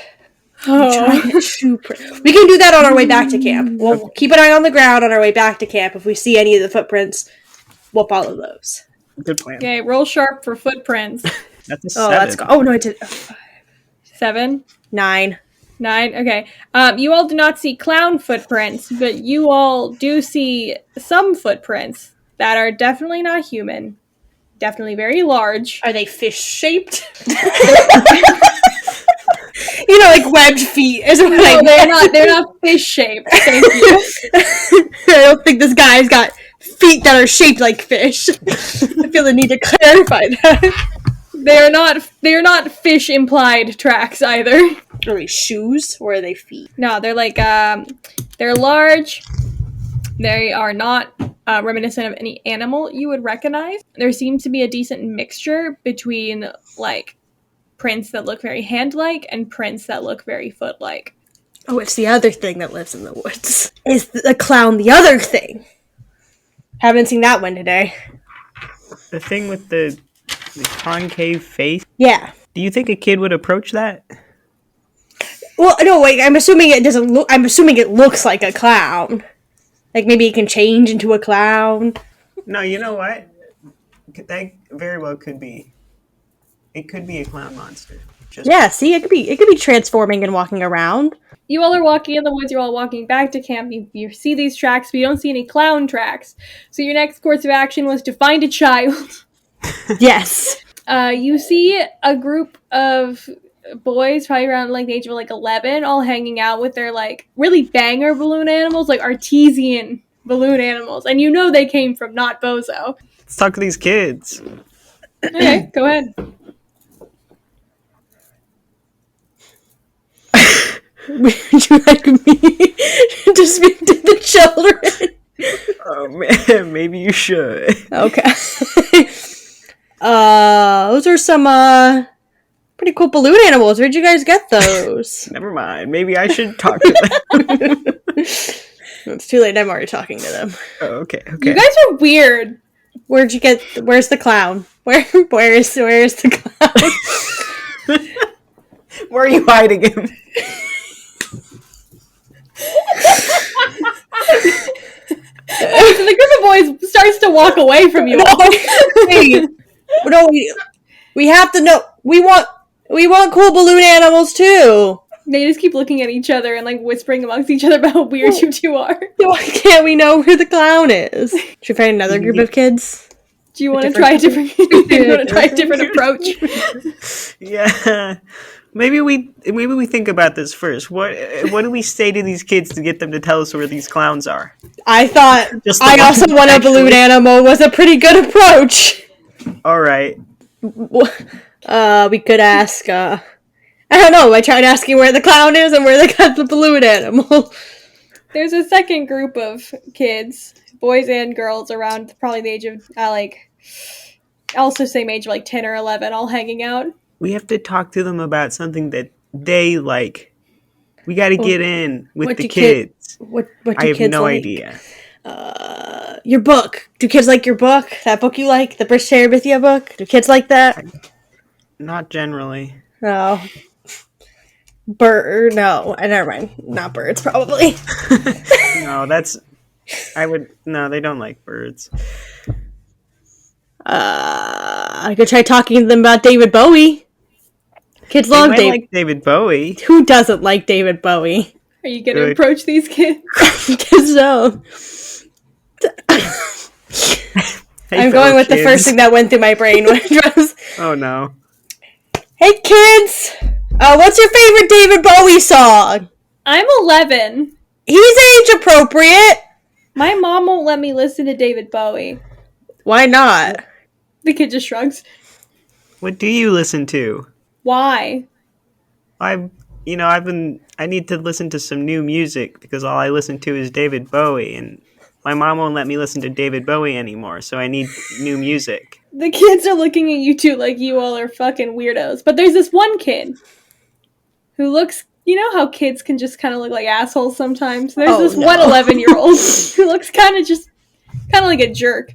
oh. Shoe print. We can do that on our way back to camp. We'll keep an eye on the ground on our way back to camp. If we see any of the footprints, we'll follow those. Good plan. Okay, roll sharp for footprints. That's a Oh, 7. let's go. Oh, no, I did. 7, 9. 9. Okay. You all do not see clown footprints, but you all do see some footprints that are definitely not human. Definitely very large. Are they fish-shaped? Like webbed feet is what I No, meant. they're not fish shaped. Thank you. I don't think this guy's got feet that are shaped like fish. I feel the need to clarify that. They're not fish implied tracks either. Are they shoes or are they feet? No, they're like they're large. They are not reminiscent of any animal you would recognize. There seems to be a decent mixture between like prints that look very hand-like and prints that look very foot-like. Oh, it's the other thing that lives in the woods. Is the clown the other thing? Haven't seen that one today. The thing with the concave face. Yeah. Do you think a kid would approach that? Well, no, wait, I'm assuming it doesn't look... I'm assuming it looks like a clown. Like, maybe it can change into a clown. No, you know what? That very well could be. It could be a clown monster. Yeah, see, it could be transforming and walking around. You all are walking in the woods, you're all walking back to camp, you see these tracks, but you don't see any clown tracks. So your next course of action was to find a child. Yes. You see a group of boys, probably around like the age of like 11, all hanging out with their like really banger balloon animals, like artesian balloon animals. And you know they came from Not Bozo. Let's talk to these kids. Okay, go ahead. Would you like me to speak to the children? Oh man, maybe you should. Okay. Those are some pretty cool balloon animals. Where'd you guys get those? Never mind. Maybe I should talk to them. It's too late. I'm already talking to them. Oh, okay. You guys are weird. Where'd you get? Where's the clown? Where is the clown? Where are you hiding him? So the group of boys starts to walk away from you. No, we have to know. We want cool balloon animals too. They just keep looking at each other and like whispering amongst each other about how weird you two are. Why can't we know where the clown is? Should we find another group of kids? Do you want to try a different? Approach? Yeah. Maybe we think about this first. What do we say to these kids to get them to tell us where these clowns are? I thought Just the I one also who want a actually- balloon animal was a pretty good approach. All right. We could ask. I don't know. I tried asking where the clown is and where they got the balloon animal. There's a second group of kids, boys and girls, around probably the age of also same age, like 10 or 11, all hanging out. We have to talk to them about something that they like. We got to get in with what the do kids. What do I have kids no like? idea. Your book. Do kids like your book? That book you like? The British Terabithia book? Do kids like that? Not generally. No. Bird? No. Never mind. Not birds, probably. No, they don't like birds. I could try talking to them about David Bowie. Kids They love might David. like David Bowie. Who doesn't like David Bowie? Are you going to Good. approach these kids? Kids don't. Hey, I'm fellow going with the kids. first thing that went through my brain when it was, Oh no. hey kids! What's your favorite David Bowie song? I'm 11. He's age appropriate. My mom won't let me listen to David Bowie. Why not? The kid just shrugs. What do you listen to? Why? I need to listen to some new music because all I listen to is David Bowie, and my mom won't let me listen to David Bowie anymore, so I need new music. The kids are looking at you two like you all are fucking weirdos. But there's this one kid who looks, you know how kids can just kind of look like assholes sometimes? There's this one 11-year-old who looks kind of like a jerk.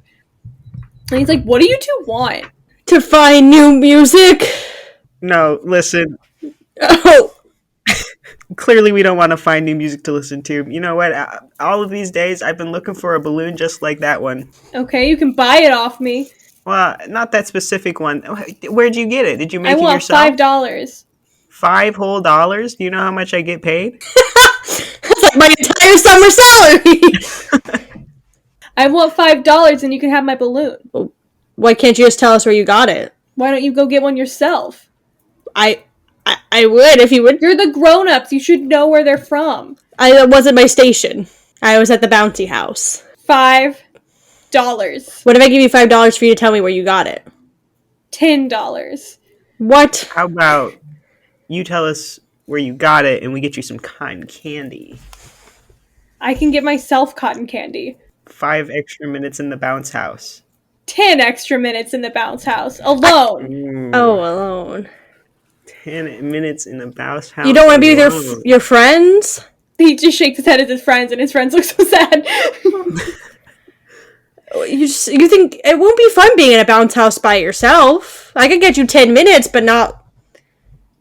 And he's like, what do you two want? To find new music? No, listen. Oh. Clearly we don't want to find new music to listen to. You know what? All of these days I've been looking for a balloon just like that one. Okay, you can buy it off me. Well, not that specific one. Where'd you get it? Did you make it yourself? I want $5. $5 whole? Do you know how much I get paid? That's like my entire summer salary! I want $5 and you can have my balloon. Well, why can't you just tell us where you got it? Why don't you go get one yourself? I would if you would. You're the grown-ups. You should know where they're from. That wasn't my station. I was at the bouncy house. $5. What if I give you $5 for you to tell me where you got it? $10. What? How about you tell us where you got it and we get you some cotton candy? I can get myself cotton candy. 5 extra minutes in the bounce house. 10 extra minutes in the bounce house. Alone. Alone. 10 minutes in the bounce house. You don't want to be with your friends? He just shakes his head at his friends, and his friends look so sad. You think it won't be fun being in a bounce house by yourself? I could get you 10 minutes, but not...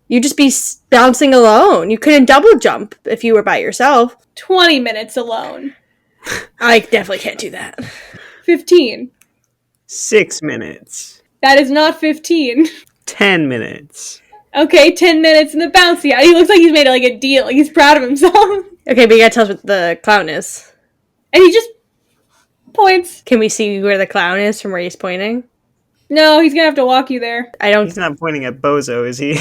You'd just be bouncing alone. You couldn't double jump if you were by yourself. 20 minutes alone. I definitely can't do that. 15. 6 minutes. That is not 15. 10 minutes. Okay, 10 minutes in the bouncy house. He looks like he's made like a deal. Like he's proud of himself. Okay, but you gotta tell us what the clown is. And he just points. Can we see where the clown is from where he's pointing? No, he's gonna have to walk you there. He's not pointing at Bozo, is he?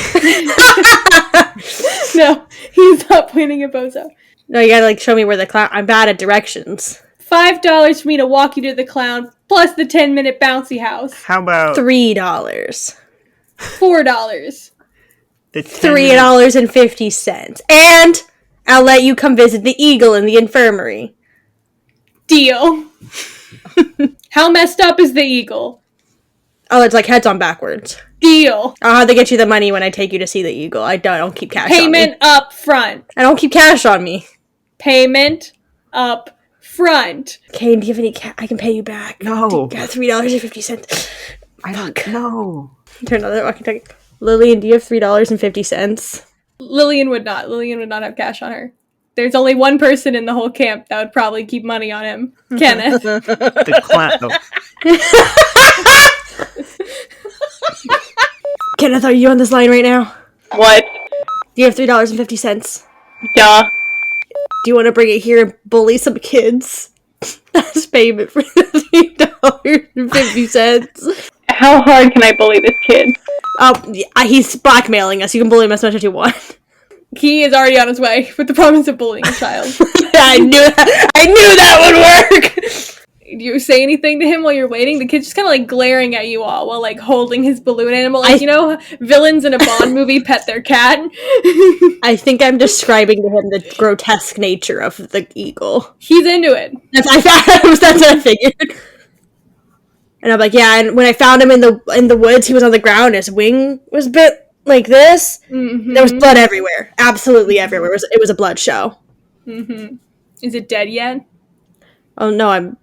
No, he's not pointing at Bozo. No, you gotta show me where the clown... I'm bad at directions. $5 for me to walk you to the clown, plus the 10-minute bouncy house. How about... $3. $4. $3.50. And I'll let you come visit the eagle in the infirmary. Deal. How messed up is the eagle? Oh, it's like heads on backwards. Deal. I'll have to get you the money when I take you to see the eagle. I don't keep cash on me. Payment up front. I don't keep cash on me. Payment up front. Okay, do you have any I can pay you back. No. Got $3.50. Fuck. No. Turn another walkie-talkie. Lillian, do you have $3.50? Lillian would not. Lillian would not have cash on her. There's only one person in the whole camp that would probably keep money on him. Kenneth. The clown. Kenneth, are you on this line right now? What? Do you have $3.50? Duh. Do you want to bring it here and bully some kids? That's payment for the $3.50. How hard can I bully this kid? He's blackmailing us. You can bully him as much as you want. He is already on his way with the promise of bullying a child. I knew that would work! Do you say anything to him while you're waiting? The kid's just kind of glaring at you all while holding his balloon animal. You know, villains in a Bond movie pet their cat? I think I'm describing to him the grotesque nature of the eagle. He's into it. That's what I figured. And I'm like, yeah, and when I found him in the woods, he was on the ground, his wing was a bit like this. Mm-hmm. There was blood everywhere. Absolutely everywhere. It was a blood show. Mm-hmm. Is it dead yet? Oh, no, I'm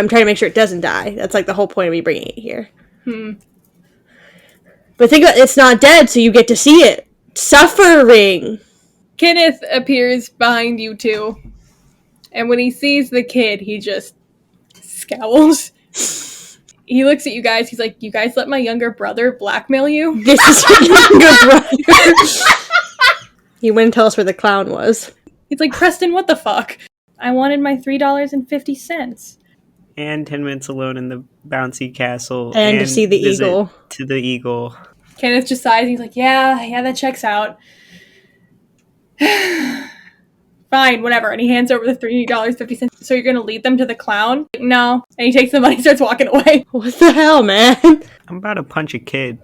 trying to make sure it doesn't die. That's the whole point of me bringing it here. But think about it, it's not dead, so you get to see it. Suffering! Kenneth appears behind you two. And when he sees the kid, he just scowls. He looks at you guys. He's like, you guys let my younger brother blackmail you? This is your younger brother. He wouldn't tell us where the clown was. He's like, Preston, what the fuck? I wanted my $3.50. And 10 minutes alone in the bouncy castle. And to see the eagle. To the eagle. Kenneth just sighs. He's like, yeah, that checks out. $5 fine, whatever. And he hands over the $3.50. So you're going to lead them to the clown? No. And he takes the money and starts walking away. What the hell, man? I'm about to punch a kid.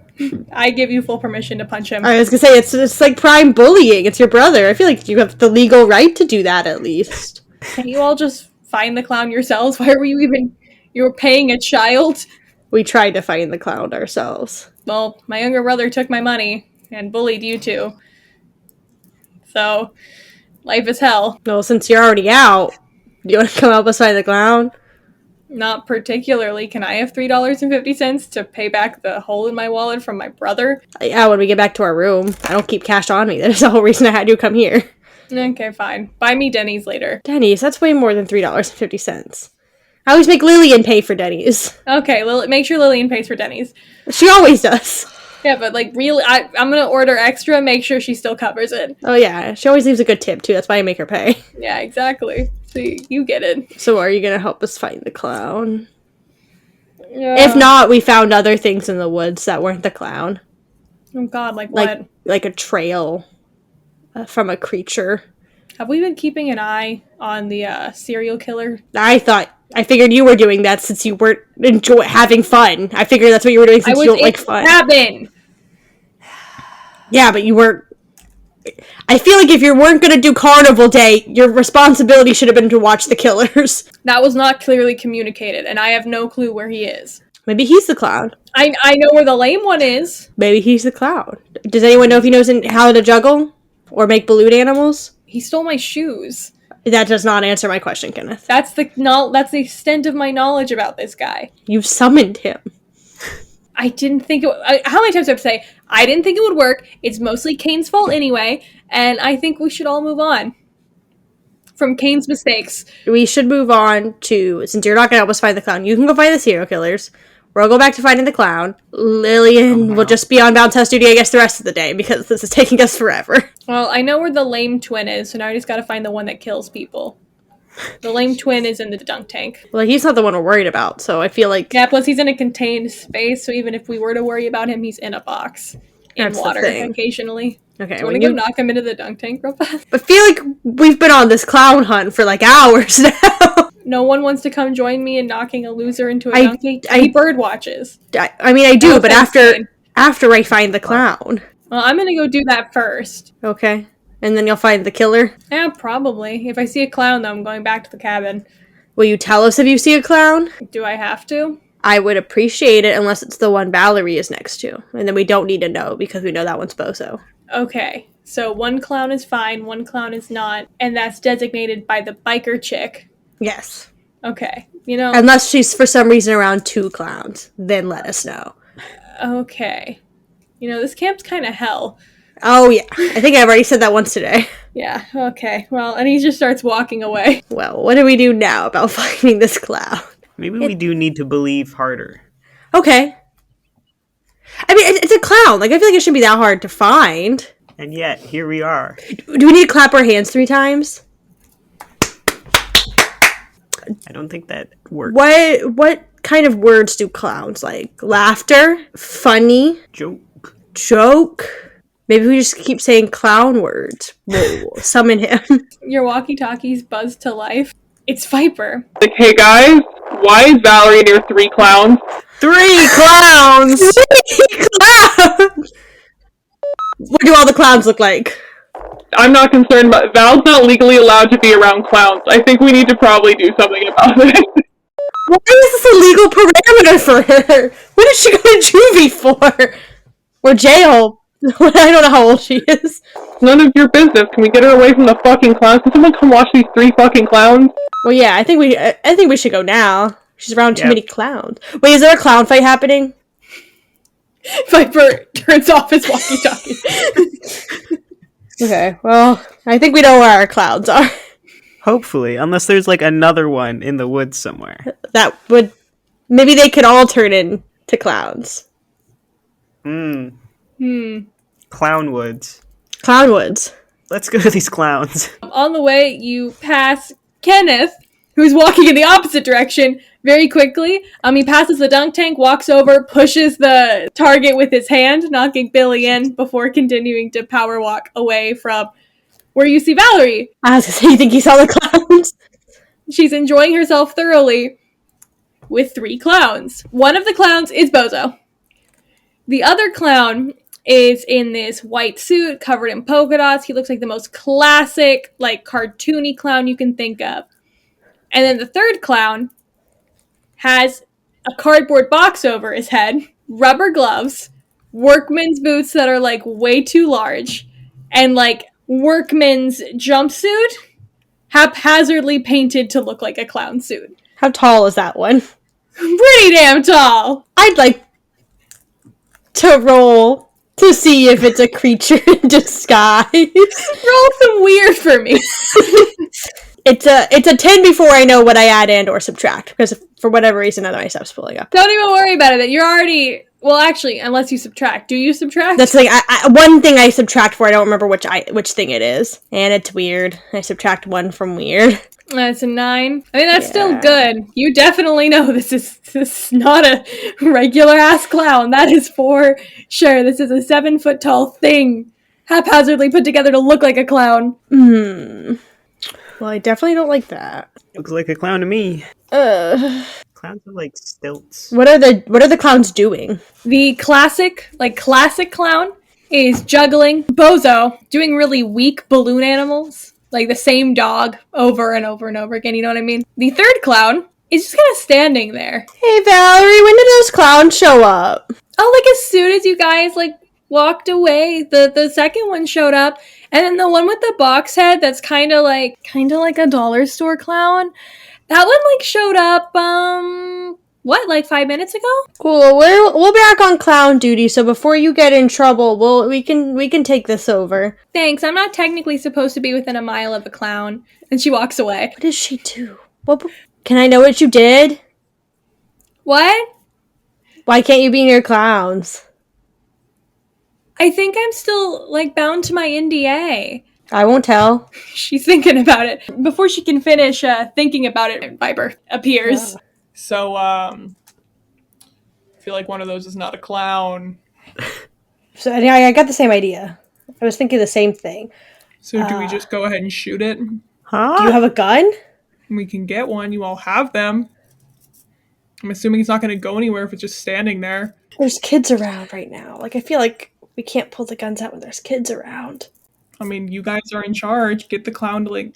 I give you full permission to punch him. I was gonna say, it's like prime bullying. It's your brother. I feel like you have the legal right to do that, at least. Can't you all just find the clown yourselves? Why were you even... You were paying a child? We tried to find the clown ourselves. Well, my younger brother took my money and bullied you two. So, life is hell. Well, since you're already out, do you want to come help us find the clown? Not particularly. Can I have $3.50 to pay back the hole in my wallet from my brother? Yeah, when we get back to our room. I don't keep cash on me. That's the whole reason I had you come here. Okay, fine. Buy me Denny's later. Denny's, that's way more than $3.50. I always make Lillian pay for Denny's. Okay, make sure Lillian pays for Denny's. She always does. Yeah, but really, I'm gonna order extra, make sure she still covers it. Oh yeah, she always leaves a good tip too, that's why I make her pay. Yeah, exactly. So you get it. So are you gonna help us find the clown? Yeah. If not, we found other things in the woods that weren't the clown. Oh god, like what? Like a trail from a creature. Have we been keeping an eye on the serial killer? I figured you were doing that since you weren't having fun. I figured that's what you were doing since you don't like fun. Cabin. Yeah, but you weren't. I feel like if you weren't going to do Carnival Day, your responsibility should have been to watch the killers. That was not clearly communicated, and I have no clue where he is. Maybe he's the clown. I know where the lame one is. Maybe he's the clown. Does anyone know if he knows how to juggle or make balloon animals? He stole my shoes. That does not answer my question, Kenneth. That's the extent of my knowledge about this guy. You've summoned him. I didn't think it... how many times do I have to say, I didn't think it would work, it's mostly Kane's fault anyway, and I think we should all move on from Kane's mistakes. We should move on to, since you're not going to help us find the clown, you can go find the serial killers. We'll go back to finding the clown. Lillian will just be on Bounce House duty, I guess, the rest of the day, because this is taking us forever. Well, I know where the lame twin is, so now I just gotta find the one that kills people. The lame twin is in the dunk tank. Well, he's not the one we're worried about, so I feel like... Yeah, plus he's in a contained space, so even if we were to worry about him, he's in a box. In That's water, the thing. Occasionally. Okay, Do you want to go knock him into the dunk tank real fast? I feel like we've been on this clown hunt for, like, hours now. No one wants to come join me in knocking a loser into a dunk tank? He bird watches. I mean, I do, but after I find the clown. Well, I'm gonna go do that first. Okay. And then you'll find the killer? Yeah, probably. If I see a clown, though, I'm going back to the cabin. Will you tell us if you see a clown? Do I have to? I would appreciate it unless it's the one Valerie is next to. And then we don't need to know because we know that one's Bozo. Okay. So one clown is fine, one clown is not. And that's designated by the biker chick. Yes. Okay. You know... Unless she's for some reason around 2 clowns. Then let us know. Okay. You know, this camp's kind of hell. Oh, yeah. I think I've already said that once today. Yeah, okay. Well, and he just starts walking away. Well, what do we do now about finding this clown? Maybe we do need to believe harder. Okay. I mean, it's a clown. Like, I feel like it shouldn't be that hard to find. And yet, here we are. Do we need to clap our hands 3 times? I don't think that works. What kind of words do clowns like? Laughter? Funny? Joke? Maybe we just keep saying clown words. We'll summon him. Your walkie-talkies buzz to life. It's Viper. Like, hey guys, why is Valerie near 3 clowns? 3 clowns! 3 clowns! What do all the clowns look like? I'm not concerned, but Val's not legally allowed to be around clowns. I think we need to probably do something about it. Why is this a legal parameter for her? What did she go to juvie for? Or jail? I don't know how old she is. None of your business. Can we get her away from the fucking clowns? Can someone come watch these 3 fucking clowns? Well, yeah, I think we should go now. She's around too many clowns. Wait, is there a clown fight happening? Viper turns off his walkie-talkie. Okay, well, I think we know where our clowns are. Hopefully, unless there's like another one in the woods somewhere. That would... Maybe they could all turn into clowns. Clown woods. Clown woods. Let's go to these clowns. On the way, you pass Kenneth, who's walking in the opposite direction very quickly. He passes the dunk tank, walks over, pushes the target with his hand, knocking Billy in before continuing to power walk away from where you see Valerie. I was gonna say, you think he saw the clowns? She's enjoying herself thoroughly with 3 clowns. One of the clowns is Bozo. The other clown is in this white suit covered in polka dots. He looks like the most classic, like, cartoony clown you can think of. And then the third clown has a cardboard box over his head, rubber gloves, workman's boots that are, like, way too large, and, like, workman's jumpsuit haphazardly painted to look like a clown suit. How tall is that one? Pretty damn tall. I'd like to roll to see if it's a creature in disguise. Roll some weird for me. It's a 10 before I know what I add and or subtract, because for whatever reason other my stuff's pulling up. Don't even worry about it. You're already... Well, actually, unless you subtract. Do you subtract? That's the thing. One thing I subtract for, I don't remember which thing it is. And it's weird. I subtract 1 from weird. That's a 9. I mean, that's still good. You definitely know this is not a regular ass clown. That is for sure. This is a 7-foot tall thing haphazardly put together to look like a clown. Well, I definitely don't like that. Looks like a clown to me. Clowns are like stilts. What are the clowns doing? The classic clown is juggling. Bozo doing really weak balloon animals, like the same dog over and over and over again. You know what I mean? The third clown is just kind of standing there. Hey, Valerie, when did those clowns show up? Oh, like as soon as you guys walked away, the second one showed up, and then the one with the box head that's kind of like a dollar store clown. That one showed up 5 minutes ago? Cool. We'll be back on clown duty, so before you get in trouble, we can take this over. Thanks. I'm not technically supposed to be within a mile of a clown. And she walks away. What did she do? Can I know what you did? What? Why can't you be near clowns? I think I'm still bound to my NDA. I won't tell. She's thinking about it. Before she can finish thinking about it, Viper appears. Yeah. So, I feel like one of those is not a clown. So I got the same idea. I was thinking the same thing. So do we just go ahead and shoot it? Huh? Do you have a gun? We can get one. You all have them. I'm assuming it's not going to go anywhere if it's just standing there. There's kids around right now. I feel like we can't pull the guns out when there's kids around. I mean, you guys are in charge. Get the clown to,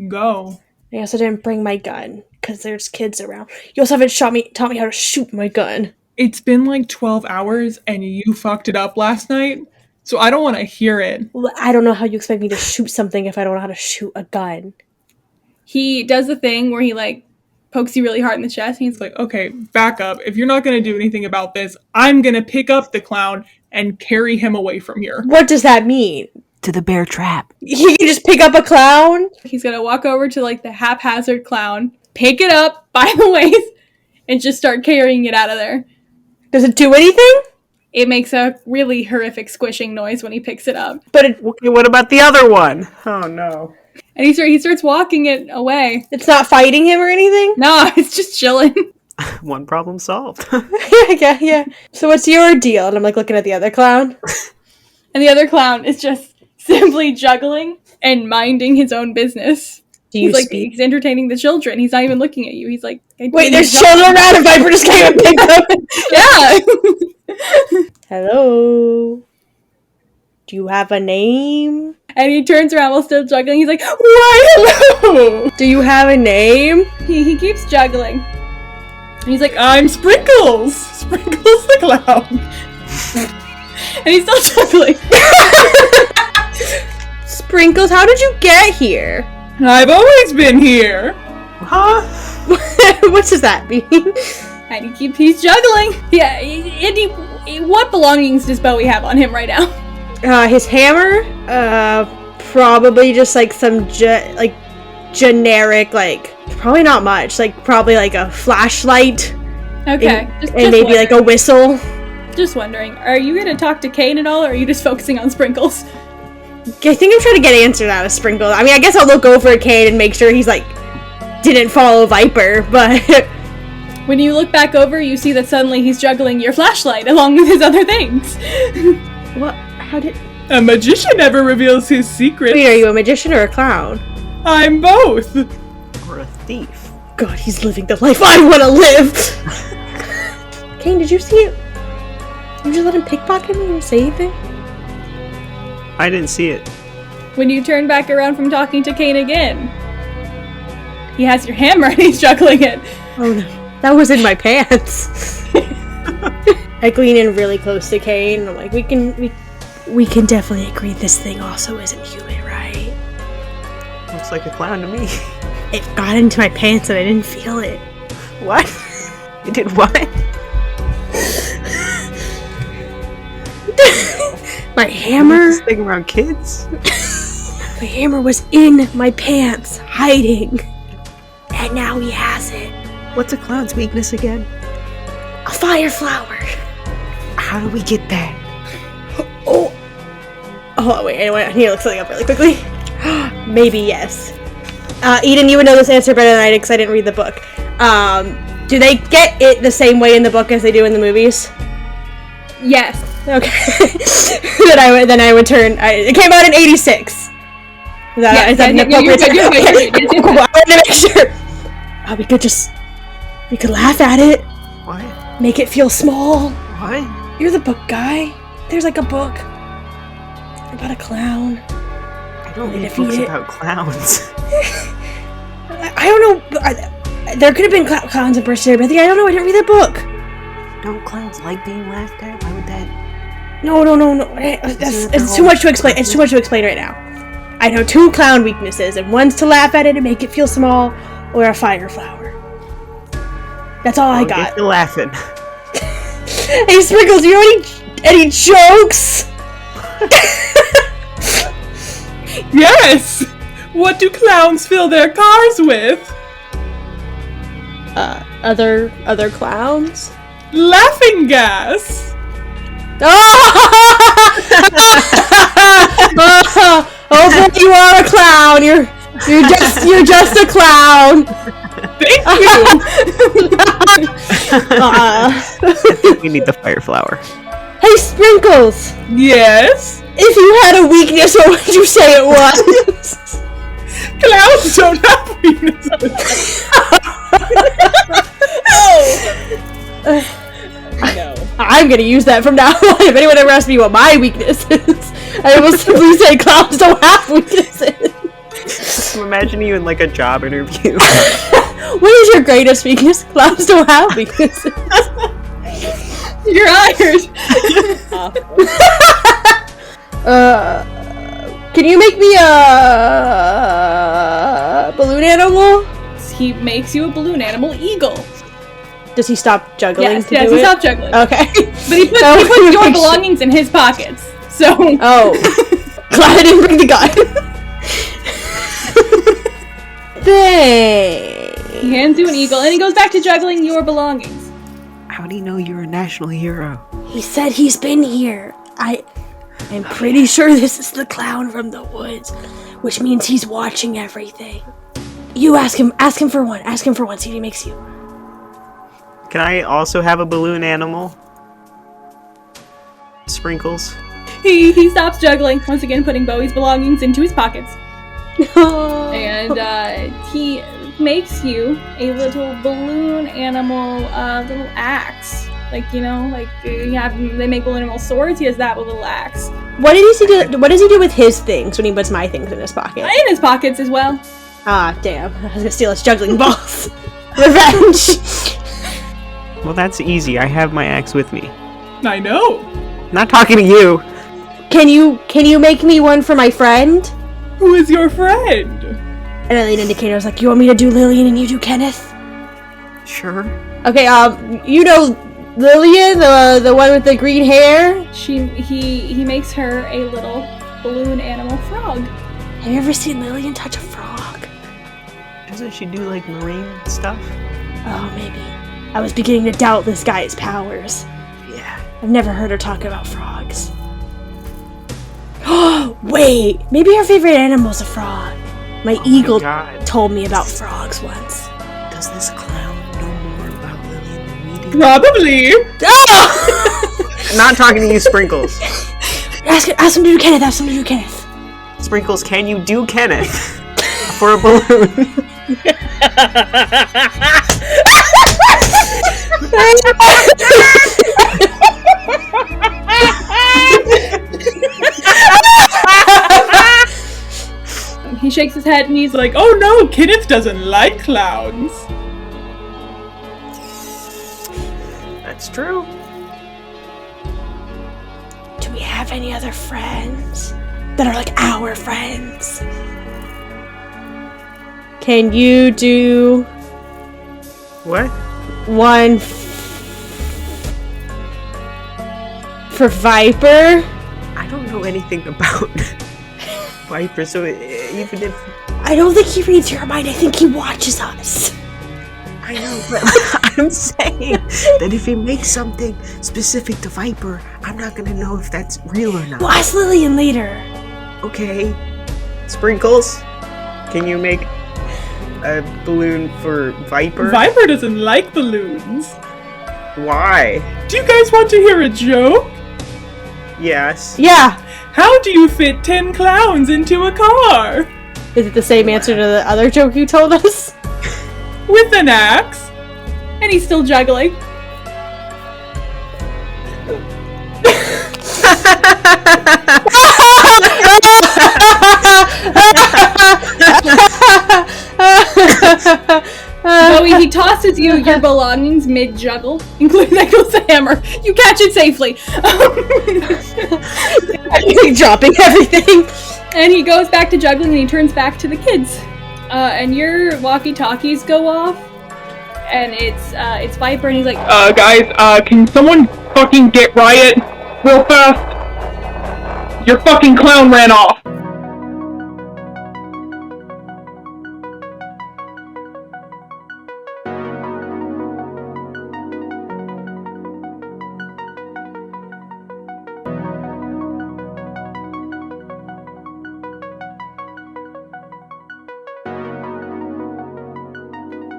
go. I also didn't bring my gun, because there's kids around. You also haven't taught me how to shoot my gun. It's been 12 hours, and you fucked it up last night, so I don't want to hear it. Well, I don't know how you expect me to shoot something if I don't know how to shoot a gun. He does the thing where he, pokes you really hard in the chest, and he's like, Okay, back up. If you're not going to do anything about this, I'm going to pick up the clown and carry him away from here. What does that mean? To the bear trap. He can just pick up a clown? he's going to walk over to, the haphazard clown, pick it up by the waist, and just start carrying it out of there. Does it do anything? It makes a really horrific squishing noise when he picks it up. But Okay, what about the other one? Oh no. And he starts walking it away. it's not fighting him or anything? No, it's just chilling. One problem solved. Yeah. So what's your deal? And I'm looking at the other clown. And the other clown is just simply juggling and minding his own business. Do you He's speak? he's entertaining the children. He's not even looking at you. He's like, Wait, there's children around and Viper just came and picked them. Yeah. Hello. Do you have a name? And he turns around while still juggling. He's like, why, hello. Do you have a name? He keeps juggling. And he's like, I'm Sprinkles. Sprinkles the clown. And he's still juggling. Sprinkles, how did you get here? I've always been here. Huh? What does that mean? And he's juggling. Yeah. What belongings does Bowie have on him right now? His hammer? Probably just some generic, probably not much. Probably a flashlight. Okay. And maybe wondering. a whistle. Just wondering, are you going to talk to Kane at all, or are you just focusing on Sprinkles? I think I'm trying to get answered out of Sprinkles. I mean, I guess I'll look over at Kane and make sure he's, didn't follow Viper, but... When you look back over, you see that suddenly he's juggling your flashlight along with his other things. What? How did... A magician never reveals his secrets. Wait, are you a magician or a clown? I'm both. Or a thief. God, he's living the life I want to live! Kane, did you see it? You just let him pickpocket me and say anything? I didn't see it. When you turn back around from talking to Kane again, he has your hammer and he's juggling it. Oh no, that was in my pants. I lean in really close to Kane and I'm like, we can definitely agree this thing also isn't human, right? Looks like a clown to me. It got into my pants and I didn't feel it. What? It did what? My hammer? This thing around kids? My hammer was in my pants, hiding. And now he has it. What's a clown's weakness again? A fire flower. How do we get that? Oh, wait, anyway, I need to look something up really quickly. Maybe yes. Eden, you would know this answer better than I did because I didn't read the book. Do they get it the same way in the book as they do in the movies? Yes. Okay. then I would turn. It came out in '86. Is that an appropriate? You're good. I wanted to make sure. We could laugh at it. What? Make it feel small. What? You're the book guy. There's like a book about a clown. I don't read books about clowns. I don't know. There could have been clowns in Birthday, but I don't know. I didn't read the book. Don't clowns like being laughed at? Why would that? No. It's too much to explain. It's too much to explain right now. I know 2 clown weaknesses, and one's to laugh at it and make it feel small, or a fire flower. That's all I got. Get to laughing. Hey, Sprinkles, do you have any jokes? Yes! What do clowns fill their cars with? Other clowns? Laughing gas! Oh, but you are a clown. You're just a clown. Thank you! I think we need the fire flower. Hey, Sprinkles. Yes? If you had a weakness, what would you say it was? Clowns don't have weaknesses. No. I'm gonna use that from now on. If anyone ever asks me what my weakness is, I will simply say clowns don't have weaknesses. I'm imagining you in like a job interview. What is your greatest weakness? Clowns don't have weaknesses. You're hired. Can you make me a balloon animal? He makes you a balloon animal eagle. Does he stop juggling Yes, to do he it? stopped juggling. Okay. But he puts your belongings in his pockets. So. Oh. Glad I didn't bring the gun. Thanks. He hands you an eagle, and he goes back to juggling your belongings. How do you know you're a national hero? He said he's been here. I'm pretty sure this is the clown from the woods, which means he's watching everything. You ask him for one, see what he makes you. Can I also have a balloon animal? Sprinkles? He stops juggling, once again putting Bowie's belongings into his pockets. And he makes you a little balloon animal, little axe. Like, you know, like they make balloon animal swords. He has that with a little axe. What does he do with his things when he puts my things in his pocket? In his pockets as well. Ah, damn. I was gonna steal his juggling balls. Revenge! Well, that's easy. I have my axe with me. I know. Not talking to you. Can you make me one for my friend? Who is your friend? And I lean indicator. I was like, you want me to do Lillian and you do Kenneth? Sure. Okay, you know Lillian, the one with the green hair? He makes her a little balloon animal frog. Have you ever seen Lillian touch a frog? Doesn't she do like marine stuff? Oh, maybe. I was beginning to doubt this guy's powers. Yeah. I've never heard her talk about frogs. Oh, wait! Maybe her favorite animal's a frog. My eagle told me about frogs once. Does this clown know more about Lillian than we do? Probably. Oh! Not talking to you, Sprinkles. Ask him to do Kenneth. Ask him to do Kenneth. Sprinkles, can you do Kenneth for a balloon? He shakes his head and he's like, Like, oh no, Kenneth doesn't like clowns. That's true. Do we have any other friends that are like our friends? Can you do What? one for Viper? I don't know anything about Viper, so even if I don't think he reads your mind. I think he watches us. I know, but I'm saying that if he makes something specific to Viper, I'm not gonna know if that's real or not. We'll ask Lillian later. Okay. Sprinkles, can you make a balloon for Viper? Viper doesn't like balloons. Why? Do you guys want to hear a joke? Yes. Yeah. How do you fit 10 clowns into a car? Is it the same answer to the other joke you told us? With an axe? and he's still juggling. Bowie, he tosses you your belongings mid-juggle, including that goes the hammer. You catch it safely. Dropping everything. And he goes back to juggling and he turns back to the kids. And your walkie-talkies go off. And it's Viper and he's like, guys, can someone fucking get Riot real fast? Your fucking clown ran off.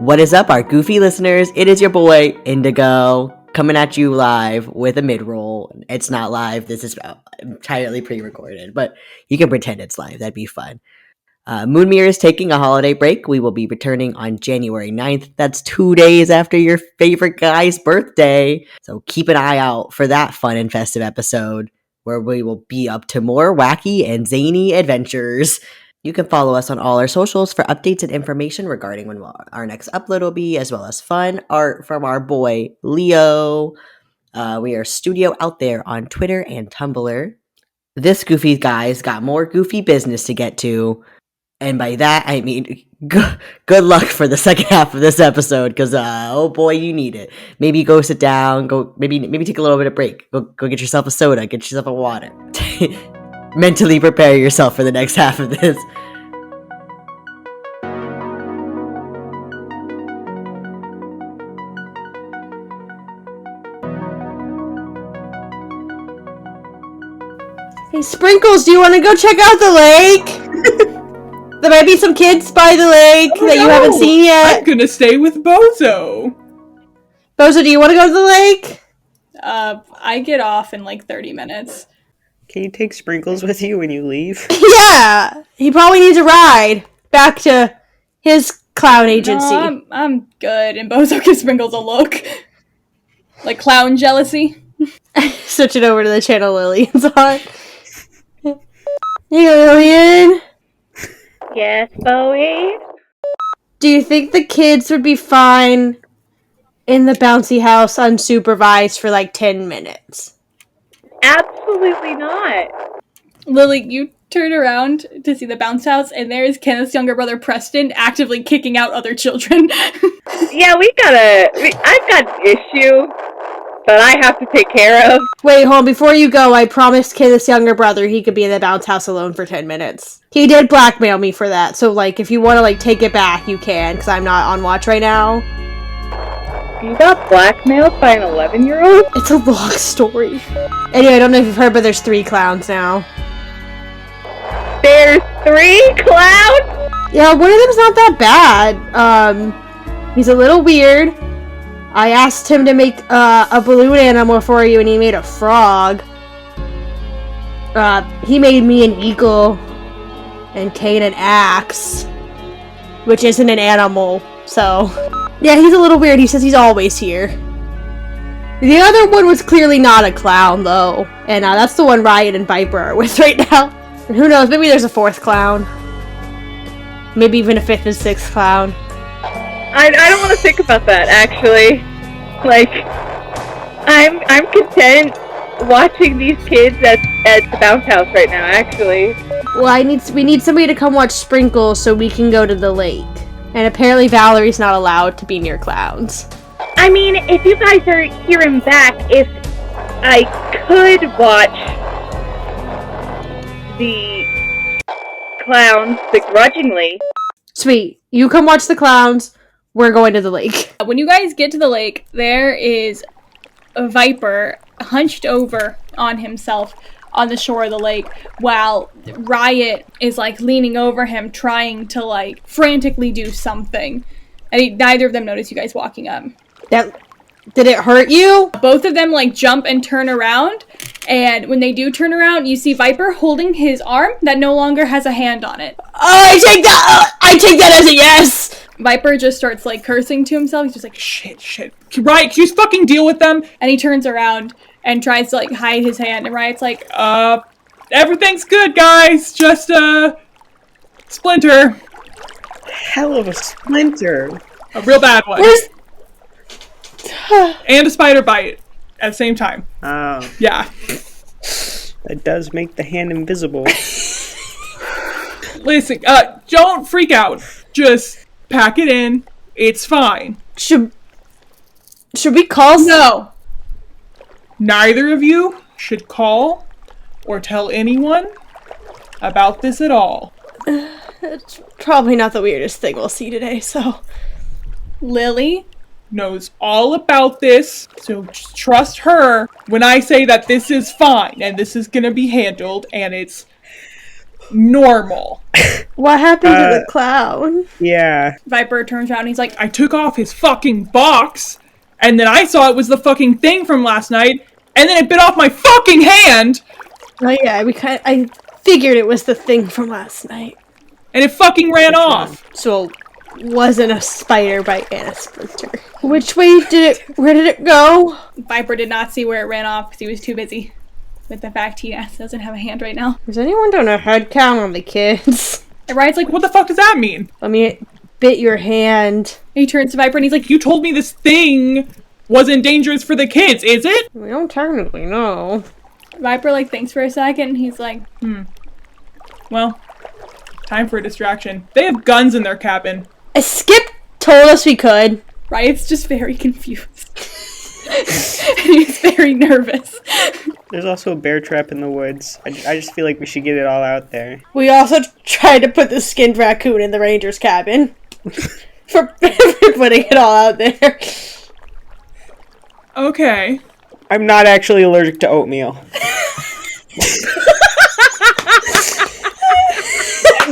What is up, our goofy listeners? It is your boy, Indigo, coming at you live with a mid-roll. It's not live. This is entirely pre-recorded, but you can pretend it's live. That'd be fun. Moonmirror is taking a holiday break. We will be returning on January 9th. That's 2 days after your favorite guy's birthday. So keep an eye out for that fun and festive episode where we will be up to more wacky and zany adventures. You can follow us on all our socials for updates and information regarding when our next upload will be, as well as fun art from our boy, Leo. We are Studio Out There on Twitter and Tumblr. This goofy guy's got more goofy business to get to. And by that, I mean, good luck for the second half of this episode, because, oh boy, you need it. Maybe go sit down, maybe take a little bit of break. Go get yourself a soda, get yourself a water. Mentally prepare yourself for the next half of this. Hey, Sprinkles, do you want to go check out the lake? There might be some kids by the lake that you haven't seen yet. I'm gonna stay with Bozo. Bozo, do you want to go to the lake? I get off in like 30 minutes. Can you take Sprinkles with you when you leave? Yeah, he probably needs a ride back to his clown agency. No, I'm good. And Bozo gives Sprinkles a look. Like clown jealousy. Switch it over to the channel Lillian's on. Hey, Lillian. Yes, Bowie? Do you think the kids would be fine in the bouncy house unsupervised for like 10 minutes? Absolutely not. Lily, you turn around to see the bounce house, and there's Kenneth's younger brother Preston actively kicking out other children. Yeah, I've got an issue that I have to take care of. Wait, hold on. Before you go, I promised Kenneth's younger brother he could be in the bounce house alone for 10 minutes. He did blackmail me for that, so like, if you want to like take it back, you can, because I'm not on watch right now. You got blackmailed by an 11-year-old? It's a long story. Anyway, I don't know if you've heard, but there's 3 clowns now. There's 3 clowns? Yeah, one of them's not that bad. He's a little weird. I asked him to make a balloon animal for you, and he made a frog. He made me an eagle and Kane an axe, which isn't an animal, so... Yeah, he's a little weird. He says he's always here. The other one was clearly not a clown, though. And that's the one Riot and Viper are with right now. And who knows, maybe there's a 4th clown. Maybe even a 5th and 6th clown. I don't want to think about that, actually. Like, I'm content watching these kids at the bounce house right now, actually. Well, we need somebody to come watch Sprinkle so we can go to the lake. And apparently Valerie's not allowed to be near clowns. I mean, if you guys are hearing back, if I could watch the clowns begrudgingly. Sweet. You come watch the clowns. We're going to the lake. When you guys get to the lake, there is a Viper hunched over on himself on the shore of the lake, while Riot is like leaning over him, trying to like frantically do something. And neither of them notice you guys walking up. Did it hurt you? Both of them like jump and turn around, and when they do turn around, you see Viper holding his arm that no longer has a hand on it. Oh, I take that as a yes! Viper just starts like cursing to himself. He's just like, shit. Riot, can you just fucking deal with them? And he turns around and tries to like hide his hand, and Riot's like, Everything's good, guys. Just, splinter. Hell of a splinter. A real bad one. And a spider bite at the same time. Oh. Yeah. That does make the hand invisible. Listen, don't freak out. Just pack it in. It's fine. Should we call? no. Neither of you should call or tell anyone about this at all. It's probably not the weirdest thing we'll see today, so... Lily Knows all about this, so just trust her when I say that this is fine and this is gonna be handled and it's normal. What happened to the clown? Yeah. Viper turns around and he's like, I took off his fucking box, and then I saw it was the fucking thing from last night, and then it bit off my fucking hand, Oh yeah, I figured it was the thing from last night. and it fucking ran off. So, wasn't a spider bite and a splinter. Where did it go? Viper did not see where it ran off because he was too busy with the fact he doesn't have a hand right now. Has anyone done a head count on the kids? And Riot's like, What the fuck does that mean? I mean, it bit your hand. he turns to Viper and he's like, You told me this thing wasn't dangerous for the kids, is it? We don't technically know. Viper like thinks for a second and he's like, Well, time for a distraction. They have guns in their cabin. Skip told us we could. Riot's just very confused. And he's very nervous. There's also a bear trap in the woods. I just feel like we should get it all out there. We also tried to put the skinned raccoon in the ranger's cabin. for putting it all out there. Okay. I'm not actually allergic to oatmeal.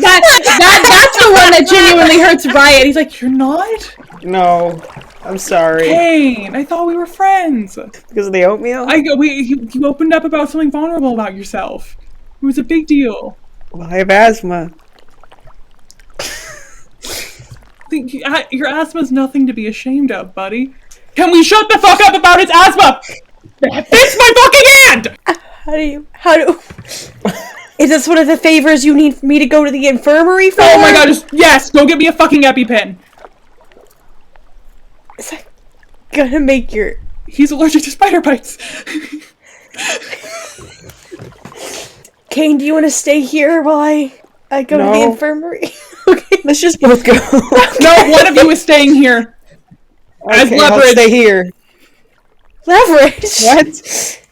That's the one that genuinely hurts Riot. He's like, You're not? No. I'm sorry. Kane, I thought we were friends. Because of the oatmeal? You opened up about something vulnerable about yourself. It was a big deal. Well, I have asthma. Your asthma's nothing to be ashamed of, buddy. Can we shut the fuck up about his asthma? Fix my fucking hand! How do... Is this one of the favors you need me to go to the infirmary for? Oh my god, yes, go get me a fucking EpiPen. Is that gonna make your... He's allergic to spider bites. Kane, do you want to stay here while I go to the infirmary? Okay. Let's just both go. No, one of you is staying here. As Okay, leverage. I'll stay here. Leverage? What?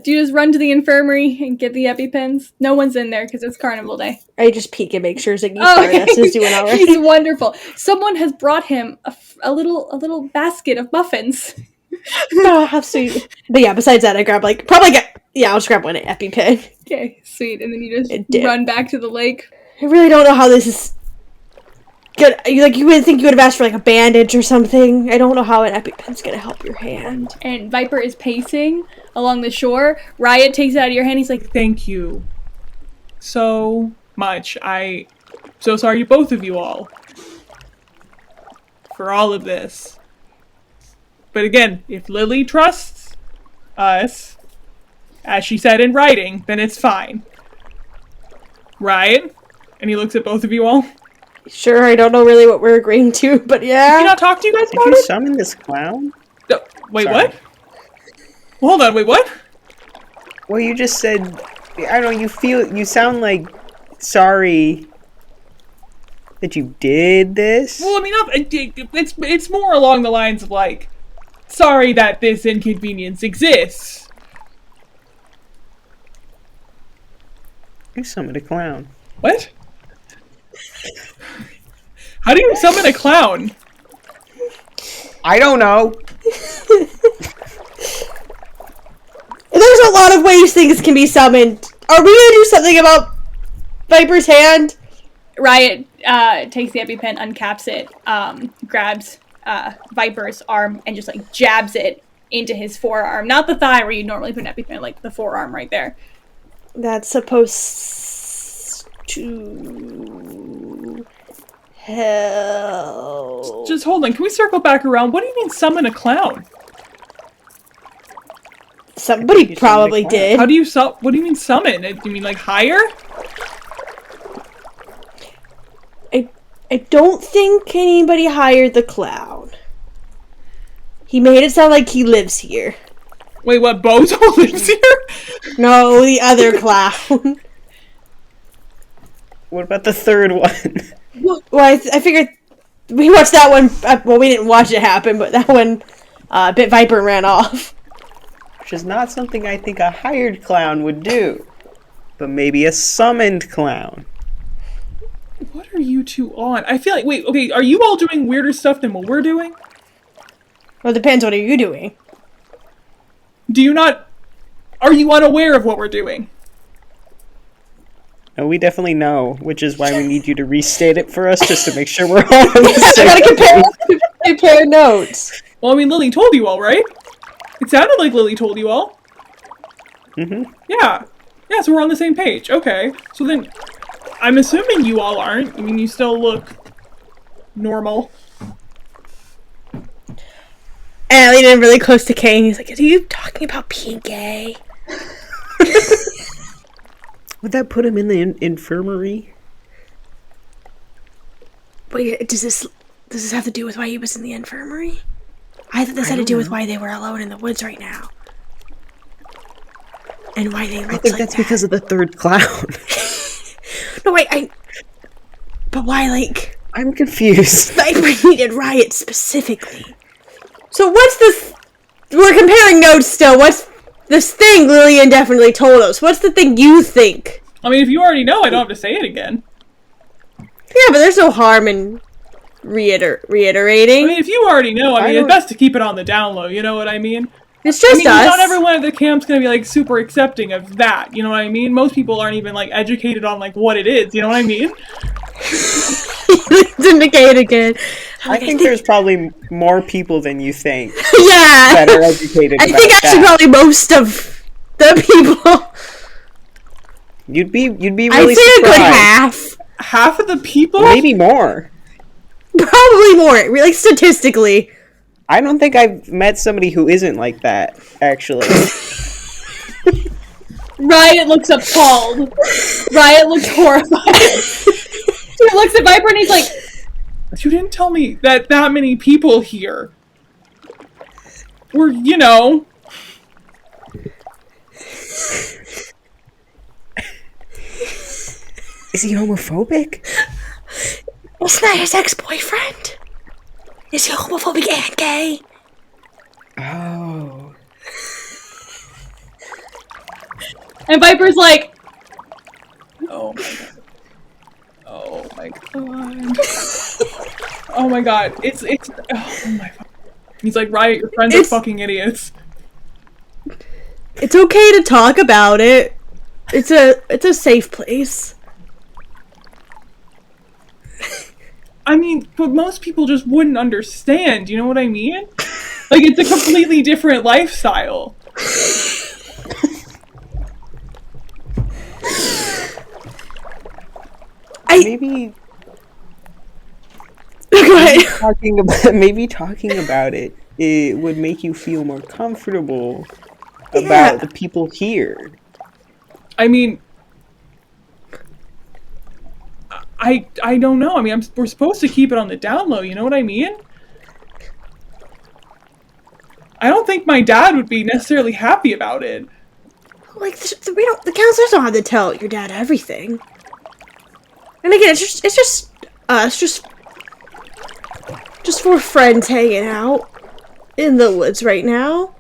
do you just run to the infirmary and get the EpiPens? No one's in there because it's Carnival Day. I just peek and make sure Ziggy Okay. Stardust is doing alright. He's wonderful. Someone has brought him a little basket of muffins. Oh, how sweet. But yeah, besides that, I grab I'll just grab one EpiPen. Okay, sweet. And then you just It did. run back to the lake. I really don't know how this is good. You would think you would have asked for a bandage or something. I don't know how an EpiPen's gonna help your hand. And Viper is pacing along the shore. Riot takes it out of your hand. He's like, Thank you so much. I'm so sorry to both of you all for all of this. But again, if Lily trusts us, as she said in writing, then it's fine. Right? And he looks at both of you all. Sure, I don't know really what we're agreeing to, but yeah. Did he not talk to you guys Did about you it? summon this clown? No, wait, Sorry. what? Hold on, wait, what? Well, you just said, I don't know, you sound like sorry that you did this. Well, I mean, it's more along the lines of like, sorry that this inconvenience exists. You summoned a clown. What? How do you summon a clown? I don't know. There's a lot of ways things can be summoned. Are we gonna do something about Viper's hand? Riot takes the EpiPen, uncaps it, grabs Viper's arm, and just like jabs it into his forearm. Not the thigh where you normally put an EpiPen, like the forearm right there. That's supposed to help. Just hold on. Can we circle back around? What do you mean summon a clown? Somebody probably did. How do you what do you mean summon? Do you mean like hire? I don't think anybody hired the clown. He made it sound like he lives here. Wait, what? Bozo lives here? No, the other clown. What about the third one? Well, I figured we watched that one. Well, we didn't watch it happen, but that one bit Viper and ran off. Which is not something I think a hired clown would do. But maybe a summoned clown. What are you two on? I feel like, wait, okay, are you all doing weirder stuff than what we're doing? Well, it depends. What are you doing? Are you unaware of what we're doing? No, we definitely know, which is why we need you to restate it for us, just to make sure we're all on the I same gotta compare notes. Well, I mean, Lily told you all, right? It sounded like Lily told you all. Mm-hmm. Yeah. Yeah, so we're on the same page. Okay. So then, I'm assuming you all aren't. I mean, you still look normal. And I leaned in really close to Kay, and he's like, "Are you talking about being gay?" Would that put him in the infirmary? Wait, does this have to do with why he was in the infirmary? I thought this had to do with why they were alone in the woods right now. And why they looked I think like that's that. because of the third clown. No, wait, but why, like... I'm confused. Viper needed Riot specifically. So what's this... We're comparing notes still. What's this thing Lillian definitely told us? What's the thing you think? I mean, if you already know, I don't have to say it again. Yeah, but there's no harm in reiterating. I mean, if you already know, I mean, it's best to keep it on the down low, you know what I mean? It's just us. Not everyone at the camp's gonna be, like, super accepting of that, you know what I mean? Most people aren't even, like, educated on, like, what it is, you know what I mean? Indicate again. I think there's probably more people than you think Yeah. that are educated I about think actually that. probably most of the people. You'd be really I'd say a surprised. good half. Half of the people? Maybe more. Probably more, like statistically. I don't think I've met somebody who isn't like that, actually. Riot looks appalled. Riot looks horrified. He looks at Viper and he's like, You didn't tell me that many people here were, you know... Is he homophobic? Isn't that his ex-boyfriend? Is he homophobic and gay? Oh. and Viper's like, Oh my god. Oh my god. Oh my god. It's oh my god. He's like, Riot, your friends are fucking idiots. It's okay to talk about it. It's a safe place. I mean, but most people just wouldn't understand, you know what I mean? Like, it's a completely different lifestyle. maybe Go ahead. maybe talking about it would make you feel more comfortable about the people here. I mean, I don't know. I mean, we're supposed to keep it on the down low. You know what I mean? I don't think my dad would be necessarily happy about it. Like, the counselors don't have to tell your dad everything. And again, it's just us, just four friends hanging out in the woods right now.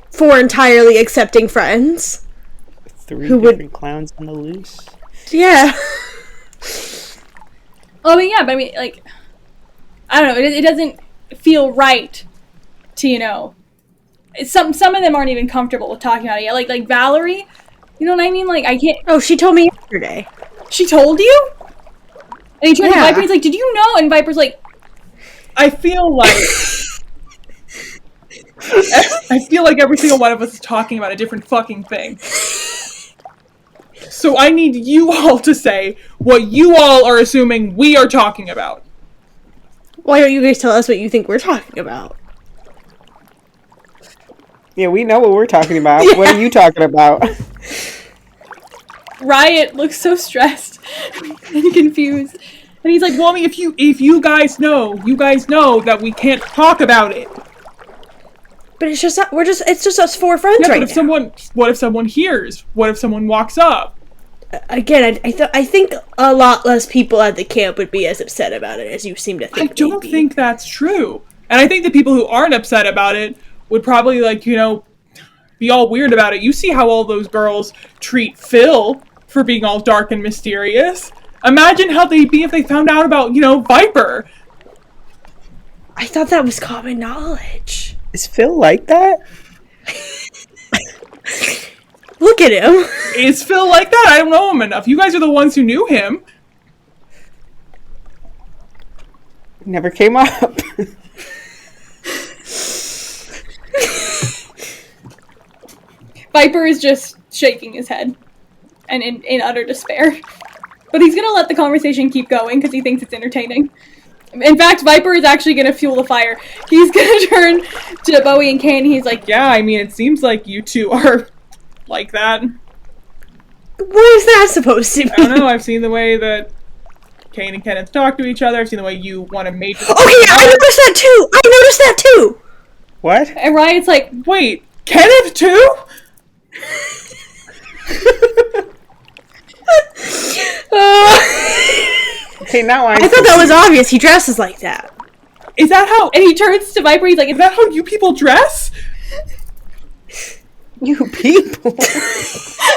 Four entirely accepting friends. Three different clowns on the loose. Yeah. Oh, but I mean, like, I don't know. It doesn't feel right to, you know. Some of them aren't even comfortable with talking about it yet. Like Valerie, you know what I mean? Like, I can't. Oh, she told me yesterday. She told you? And he turned to Viper. He's like, "Did you know?" And Viper's like, I feel like every single one of us is talking about a different fucking thing. So I need you all to say what you all are assuming we are talking about. Why don't you guys tell us what you think we're talking about? Yeah, we know what we're talking about. Yeah. What are you talking about? Riot looks so stressed and confused. And he's like, well, I mean, if you guys know that we can't talk about it. But it's just us four friends right now. What if someone hears? What if someone walks up? Again, I think a lot less people at the camp would be as upset about it as you seem to think. I don't think that's true. And I think the people who aren't upset about it would probably, like, you know, be all weird about it. You see how all those girls treat Phil for being all dark and mysterious. Imagine how they'd be if they found out about, you know, Viper. I thought that was common knowledge. Is Phil like that? Look at him. Is Phil like that? I don't know him enough. You guys are the ones who knew him. Never came up. Viper is just shaking his head and in utter despair. But he's gonna let the conversation keep going because he thinks it's entertaining. In fact, Viper is actually gonna fuel the fire. He's gonna turn to Bowie and Kane and he's like, yeah, I mean, it seems like you two are like that. What is that supposed to be? I don't know, I've seen the way that Kane and Kenneth talk to each other. I've seen the way you want to make... Okay, I noticed that too! What? And Riot's like, wait, Kenneth too? Okay, now I thought that was obvious. He dresses like that. Is that how... And he turns to Viper, he's like, is that how you people dress? You people? He's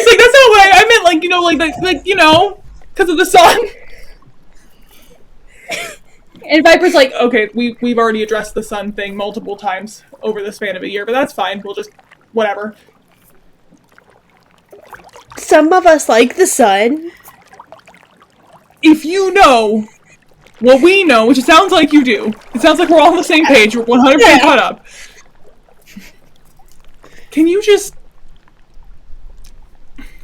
like, that's not what I meant, like, you know, like, you know, because of the sun. And Viper's like, okay, we've already addressed the sun thing multiple times over the span of a year, but that's fine. We'll just, whatever. Some of us like the sun. If you know what we know, which it sounds like you do, it sounds like we're all on the same page, we're 100% caught up. Can you just...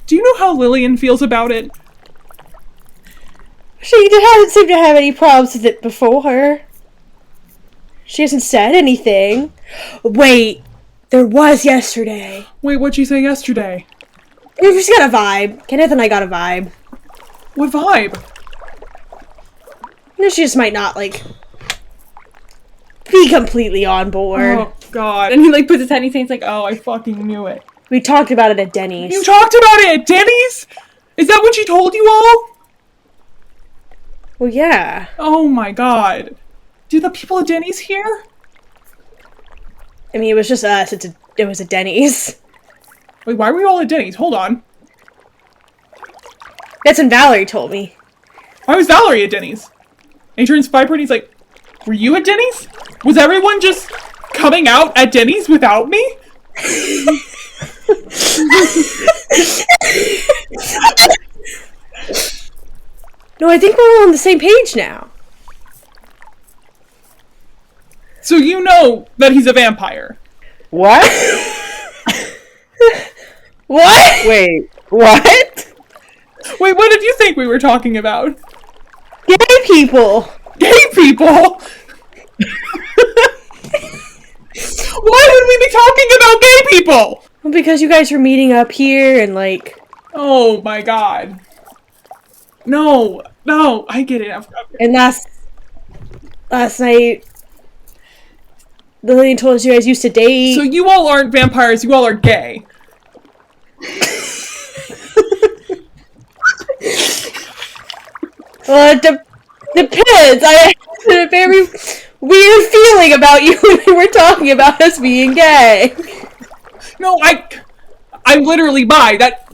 Do you know how Lillian feels about it? She hasn't seemed to have any problems with it before. She hasn't said anything. Wait, there was yesterday. Wait, what'd she say yesterday? We just got a vibe. Kenneth and I got a vibe. What vibe? You know, she just might not, like, be completely on board. Oh, God. and he, like, puts his head and he's like, oh, I fucking knew it. We talked about it at Denny's. You talked about it at Denny's? Is that what she told you all? Well, yeah. Oh my god. Do the people at Denny's hear? I mean, it was just us. It was a Denny's. Wait, why were we all at Denny's? Hold on. That's when Valerie told me. Why was Valerie at Denny's? And he turns Viper and he's like, were you at Denny's? Was everyone just coming out at Denny's without me? No, I think we're all on the same page now. So you know that he's a vampire. What? What? Wait, what? Wait, what did you think we were talking about? Gay people. Gay people? Why would we be talking about gay people? Well, because you guys were meeting up here and like... Oh my god. No, I get it. And last night, Lillian told us you guys used to date. So you all aren't vampires, you all are gay. Well, it depends. I had a very weird feeling about you when we were talking about us being gay. No, I'm literally bi. That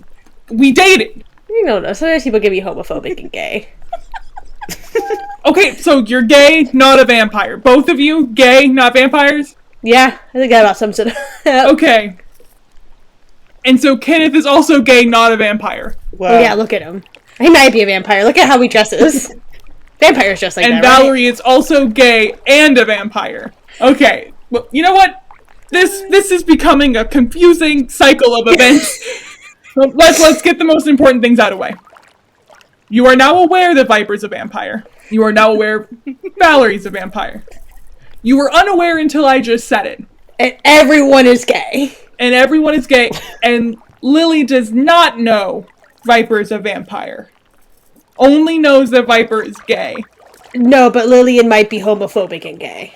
we dated. You don't know. Sometimes people can be homophobic and gay. Okay, so you're gay, not a vampire. Both of you gay, not vampires? Yeah, I think that about sums it up. Okay. And so Kenneth is also gay, not a vampire. Wow. Oh, yeah, look at him. He might be a vampire. Look at how he dresses. Vampires dress like And that, Valerie right? is also gay and a vampire. Okay. Well, you know what? This is becoming a confusing cycle of events. So let's get the most important things out of the way. You are now aware that Viper's a vampire. You are now aware Valerie's a vampire. You were unaware until I just said it. And everyone is gay. And everyone is gay. And Lily does not know Viper is a vampire. Only knows that Viper is gay. No, but Lillian might be homophobic and gay.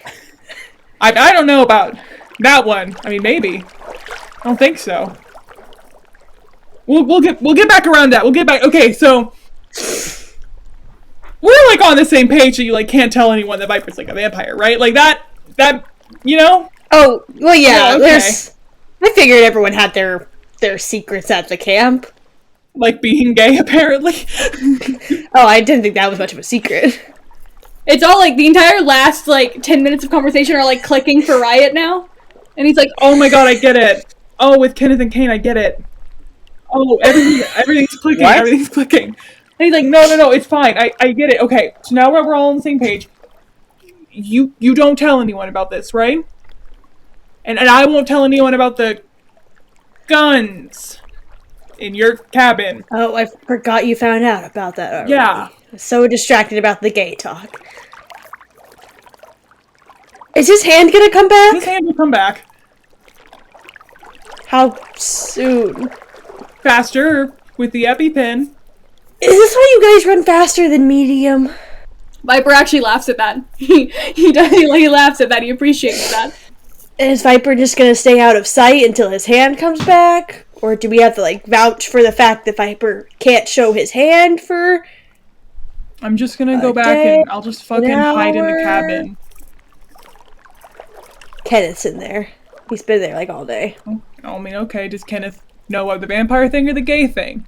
I don't know about that one. I mean, maybe. I don't think so. We'll get back around that. We'll get back. Okay, so we're like on the same page that you like can't tell anyone that Viper's like a vampire, right? Like that you know? Oh, well, yeah. okay. I figured everyone had their secrets at the camp. Like being gay, apparently. Oh, I didn't think that was much of a secret. It's all like the entire last like 10 minutes of conversation are like clicking for Riot now. And he's like, Oh my god, I get it. Oh, with Kenneth and Kane, I get it. Oh, everything's clicking. What? Everything's clicking. And he's like, no, it's fine. I get it. Okay, so now we're all on the same page. You don't tell anyone about this, right? And I won't tell anyone about the guns in your cabin. Oh, I forgot you found out about that already. Yeah. I was so distracted about the gay talk. Is his hand gonna come back? His hand will come back How soon? faster with the EpiPen. Is this why you guys run faster than medium? Viper actually laughs at that. He does. He laughs at that. He appreciates that. Is Viper just gonna stay out of sight until his hand comes back? Or do we have to, like, vouch for the fact that Viper can't show his hand for... I'm just gonna go A back day, and I'll just fucking an hide in the hour. cabin. Kenneth's in there. He's been there, like, all day. I mean, okay, does Kenneth know of the vampire thing or the gay thing?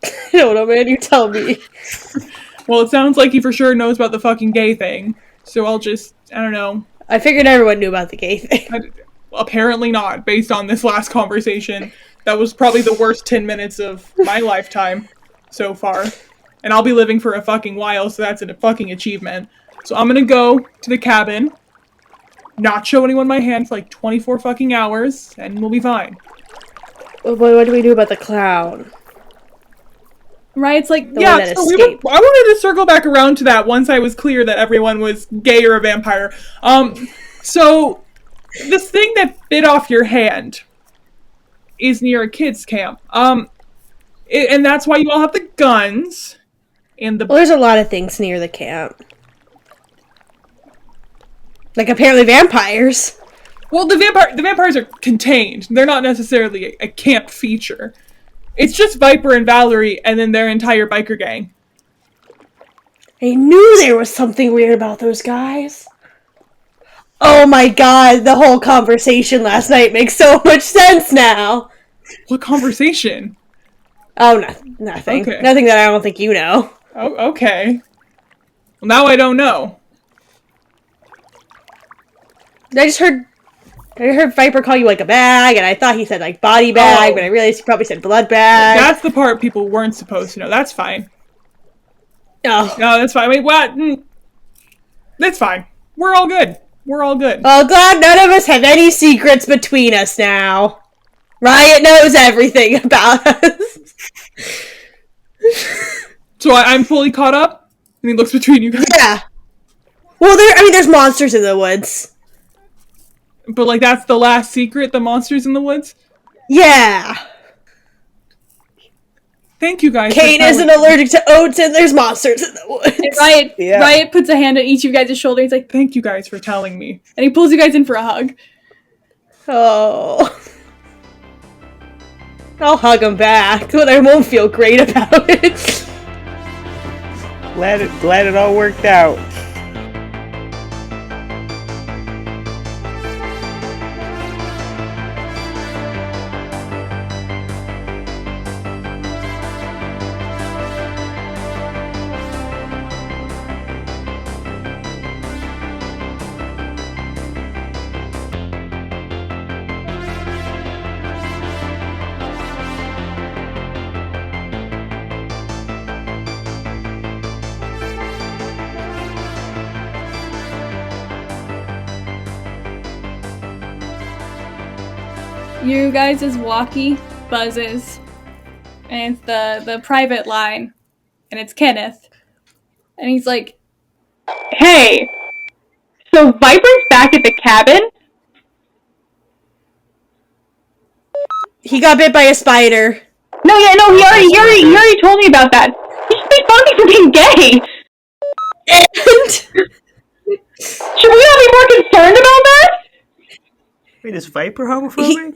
I don't know, man. You tell me. Well, it sounds like he for sure knows about the fucking gay thing. So I'll just, I don't know. I figured everyone knew about the gay thing. Apparently not, based on this last conversation. That was probably the worst 10 minutes of my lifetime so far. And I'll be living for a fucking while, so that's a fucking achievement. So I'm gonna go to the cabin, not show anyone my hand for like 24 fucking hours, and we'll be fine. Well, what do we do about the clown? Riot's like, The one Yeah, that so escaped. I wanted to circle back around to that once I was clear that everyone was gay or a vampire. So this thing that bit off your hand is near a kids' camp. And that's why you all have the guns and the. Well, there's a lot of things near the camp. Like, apparently vampires. Well, the vampires are contained. They're not necessarily a camp feature. It's just Viper and Valerie, and then their entire biker gang. I knew there was something weird about those guys. Oh my god, the whole conversation last night makes so much sense now. What conversation? Oh, nothing. Okay. Nothing that I don't think you know. Oh, okay. Well, now I don't know. I heard Viper call you like a bag, and I thought he said like body bag, Oh. but I realized he probably said blood bag. That's the part people weren't supposed to know. That's fine. Oh. No, that's fine. Wait, what? That's fine. We're all good. We're all good. Well, glad none of us have any secrets between us now. Riot knows everything about us. So I'm fully caught up? And he looks between you guys. Yeah. Well, there's monsters in the woods. But, like, that's the last secret, the monsters in the woods? Yeah. Thank you guys. Kane isn't allergic to oats, and there's monsters in the woods. And Riot puts a hand on each of you guys' shoulder. He's like, thank you guys for telling me. and he pulls you guys in for a hug. Oh. I'll hug him back, but I won't feel great about it. Glad it all worked out. You guys' walkie buzzes, and it's the private line, and it's Kenneth. And he's like, Hey, so Viper's back at the cabin? He got bit by a spider. No, he already told me about that. He just made fun of me for being gay. And Should we all be more concerned about that? Wait, is Viper homophobic?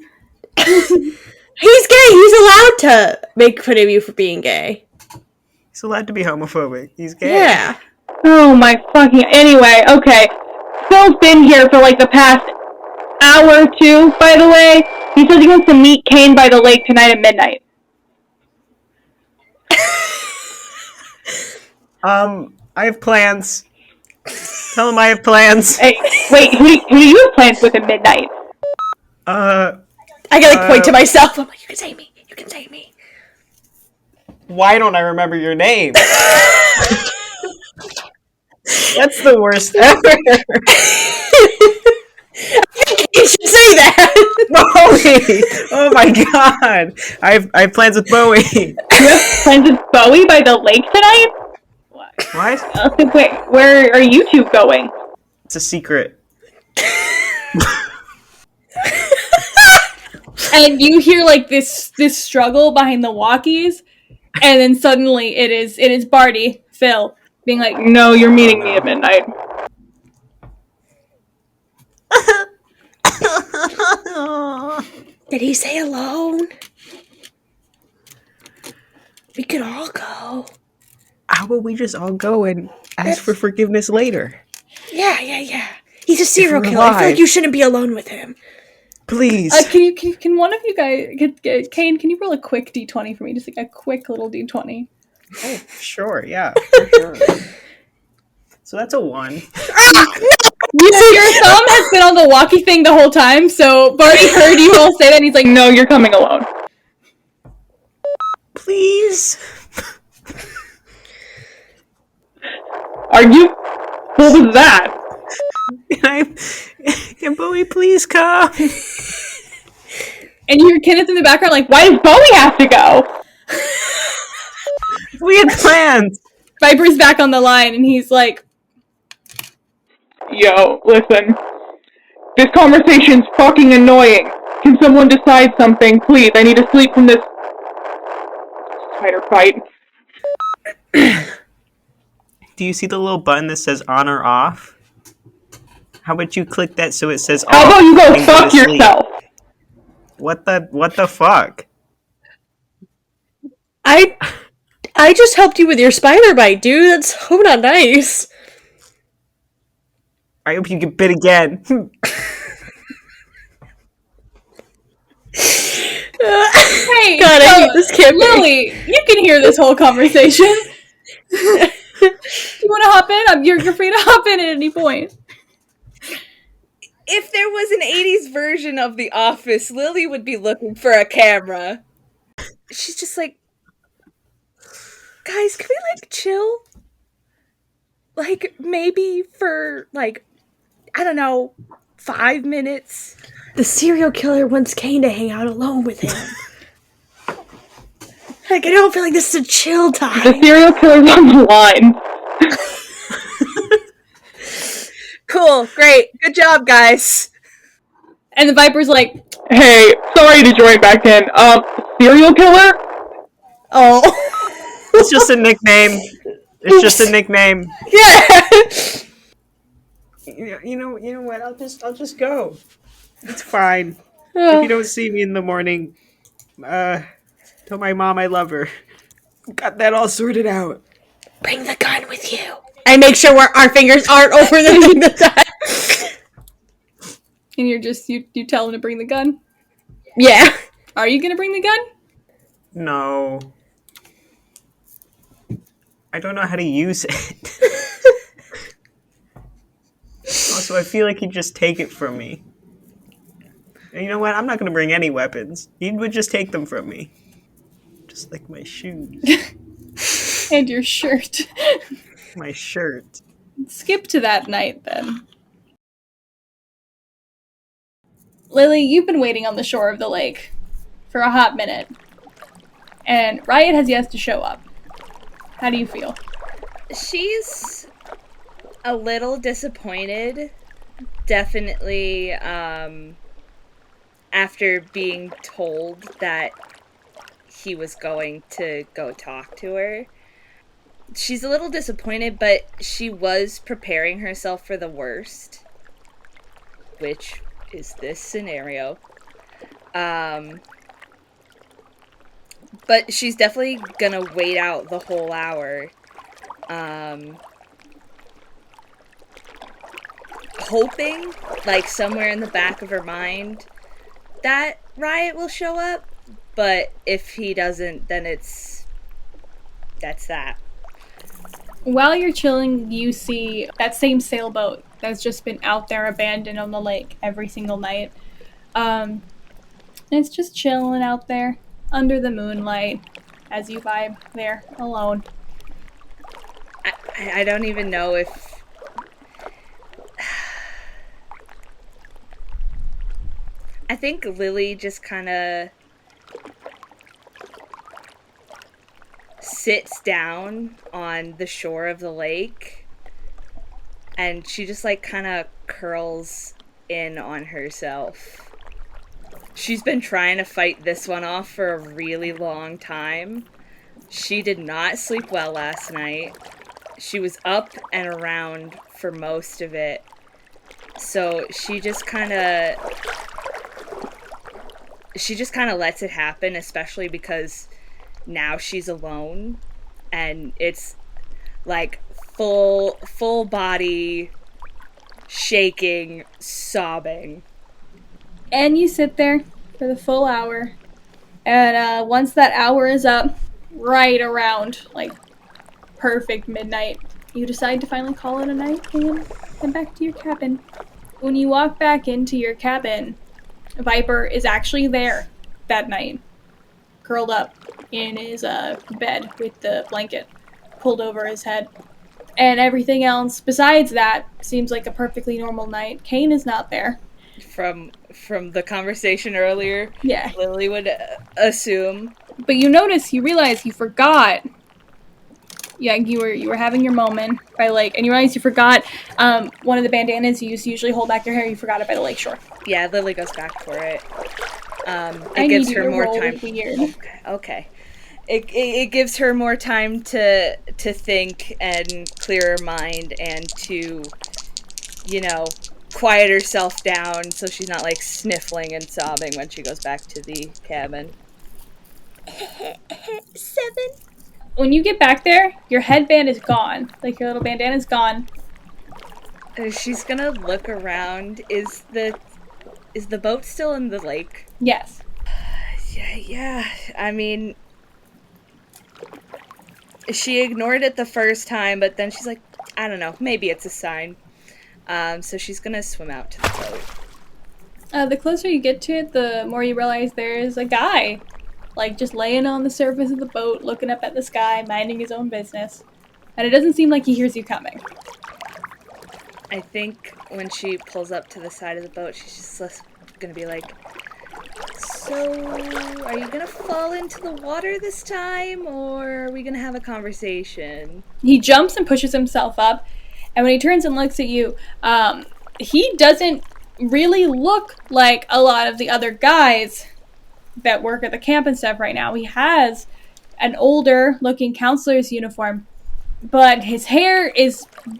he's gay. He's allowed to make fun of you for being gay. He's allowed to be homophobic. He's gay. Yeah. Oh my fucking... Anyway, okay. Phil's been here for like the past hour or two, by the way. He says he wants to meet Kane by the lake tonight at midnight. I have plans. Tell him I have plans. Hey, wait, who do you have plans with at midnight? I can point to myself. I'm like, you can say me. You can say me. Why don't I remember your name? That's the worst ever. You should say that. Bowie! Oh my god! I have plans with Bowie. You have plans with Bowie by the lake tonight? What? Wait, where are you two going? It's a secret. and you hear like this struggle behind the walkies, and then suddenly it is Barty, Phil, being like, No, you're meeting me at midnight. Did he say alone? We could all go. How about we just all go and ask for forgiveness later? Yeah. He's a serial killer. I feel like you shouldn't be alone with him. Please. Can one of you guys, Kane, can you roll a quick d20 for me? Just like a quick little d20. Oh, sure, yeah, for sure. So that's a 1. Your thumb has been on the walkie thing the whole time, so Barty heard you all say that, and he's like, No, you're coming alone. Please. Are you... What was that? Can Bowie please come? And you hear Kenneth in the background like, Why does Bowie have to go? We had plans. Viper's back on the line, and he's like, Yo, listen. This conversation's fucking annoying. Can someone decide something, please? I need to sleep from this... spider fight. Do you see the little button that says on or off? How about you click that so it says off? How about you go and fuck to sleep? yourself? What the fuck? I just helped you with your spider bite, dude. That's so not nice. I hope you get bit again. hey, God, I hate this campaign. Lily, you can hear this whole conversation. Do you want to hop in? You're free to hop in at any point. If there was an 80s version of The Office, Lily would be looking for a camera. She's just like, guys, can we, like, chill? Like, maybe for, like, I don't know, 5 minutes? The serial killer wants Kane to hang out alone with him. Like, I don't feel like this is a chill time. The serial killer's on the line. Cool, great, good job, guys. And the Viper's like, Hey, sorry to join back in. Serial killer? Oh. It's just a nickname. It's just a nickname. Yeah. You know what? I'll just go. It's fine. If you don't see me in the morning, tell my mom I love her. Got that all sorted out. Bring the gun with you. I make sure our fingers aren't over the time. and you're just, you tell him to bring the gun? Yeah. Are you gonna bring the gun? No. I don't know how to use it. Also, I feel like he'd just take it from me. And you know what? I'm not going to bring any weapons. He would just take them from me. Just like my shoes. And your shirt. My shirt. Skip to that night, then. Lily, you've been waiting on the shore of the lake for a hot minute. And Riot has yet to show up. How do you feel? She's a little disappointed. Definitely, after being told that he was going to go talk to her. She's a little disappointed, but she was preparing herself for the worst, which is this scenario. But she's definitely gonna wait out the whole hour. Hoping, like, somewhere in the back of her mind that Riot will show up, but if he doesn't, then that's that. While you're chilling, you see that same sailboat that's just been out there abandoned on the lake every single night. And it's just chilling out there under the moonlight as you vibe there alone. I don't even know if... I think Lily just kind of sits down on the shore of the lake and she just like kind of curls in on herself. She's been trying to fight this one off for a really long time. She did not sleep well last night. She was up and around for most of it. So she just kind of lets it happen, especially because now she's alone and it's like full body shaking, sobbing. And you sit there for the full hour. And once that hour is up, right around like perfect midnight, you decide to finally call it a night and head back to your cabin. When you walk back into your cabin, Viper is actually there that night, curled up in his bed with the blanket pulled over his head. And everything else besides that seems like a perfectly normal night. Kane is not there. From the conversation earlier, Yeah. Lily would assume. But you realize you forgot. Yeah, you were having your moment by lake, and you realize you forgot one of the bandanas you used to usually hold back your hair. You forgot it by the lakeshore. Yeah, Lily goes back for it. I It gives need her you to more roll time. weird. Okay. It gives her more time to think and clear her mind and to, quiet herself down so she's not like sniffling and sobbing when she goes back to the cabin. 7. When you get back there, your headband is gone. Like, your little bandana is gone. She's gonna look around. Is the boat still in the lake? Yes. Yeah. I mean, she ignored it the first time, but then she's like, I don't know, maybe it's a sign. So she's gonna swim out to the boat. The closer you get to it, the more you realize there's a guy, like, just laying on the surface of the boat, looking up at the sky, minding his own business. And it doesn't seem like he hears you coming. I think when she pulls up to the side of the boat, she's just gonna be like, so, are you gonna fall into the water this time, or are we gonna have a conversation? He jumps and pushes himself up, and when he turns and looks at you, he doesn't really look like a lot of the other guys that work at the camp and stuff right now. He has an older looking counselor's uniform, but his hair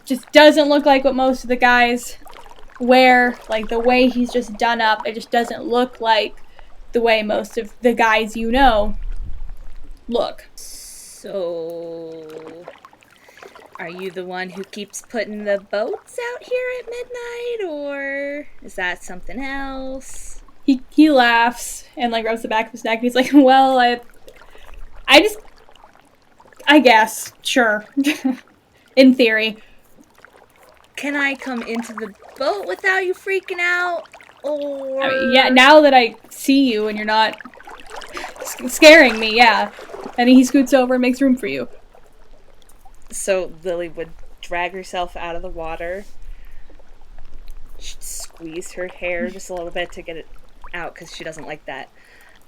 just doesn't look like what most of the guys wear. Like the way he's just done up, it just doesn't look like the way most of the guys you know look. So, are you the one who keeps putting the boats out here at midnight, or is that something else? He laughs and like rubs the back of his neck and he's like, well, I guess, sure. In theory. Can I come into the boat without you freaking out? Or... I mean, yeah, now that I see you and you're not scaring me, yeah. And he scoots over and makes room for you. So Lily would drag herself out of the water. She'd squeeze her hair just a little bit to get it out because she doesn't like that.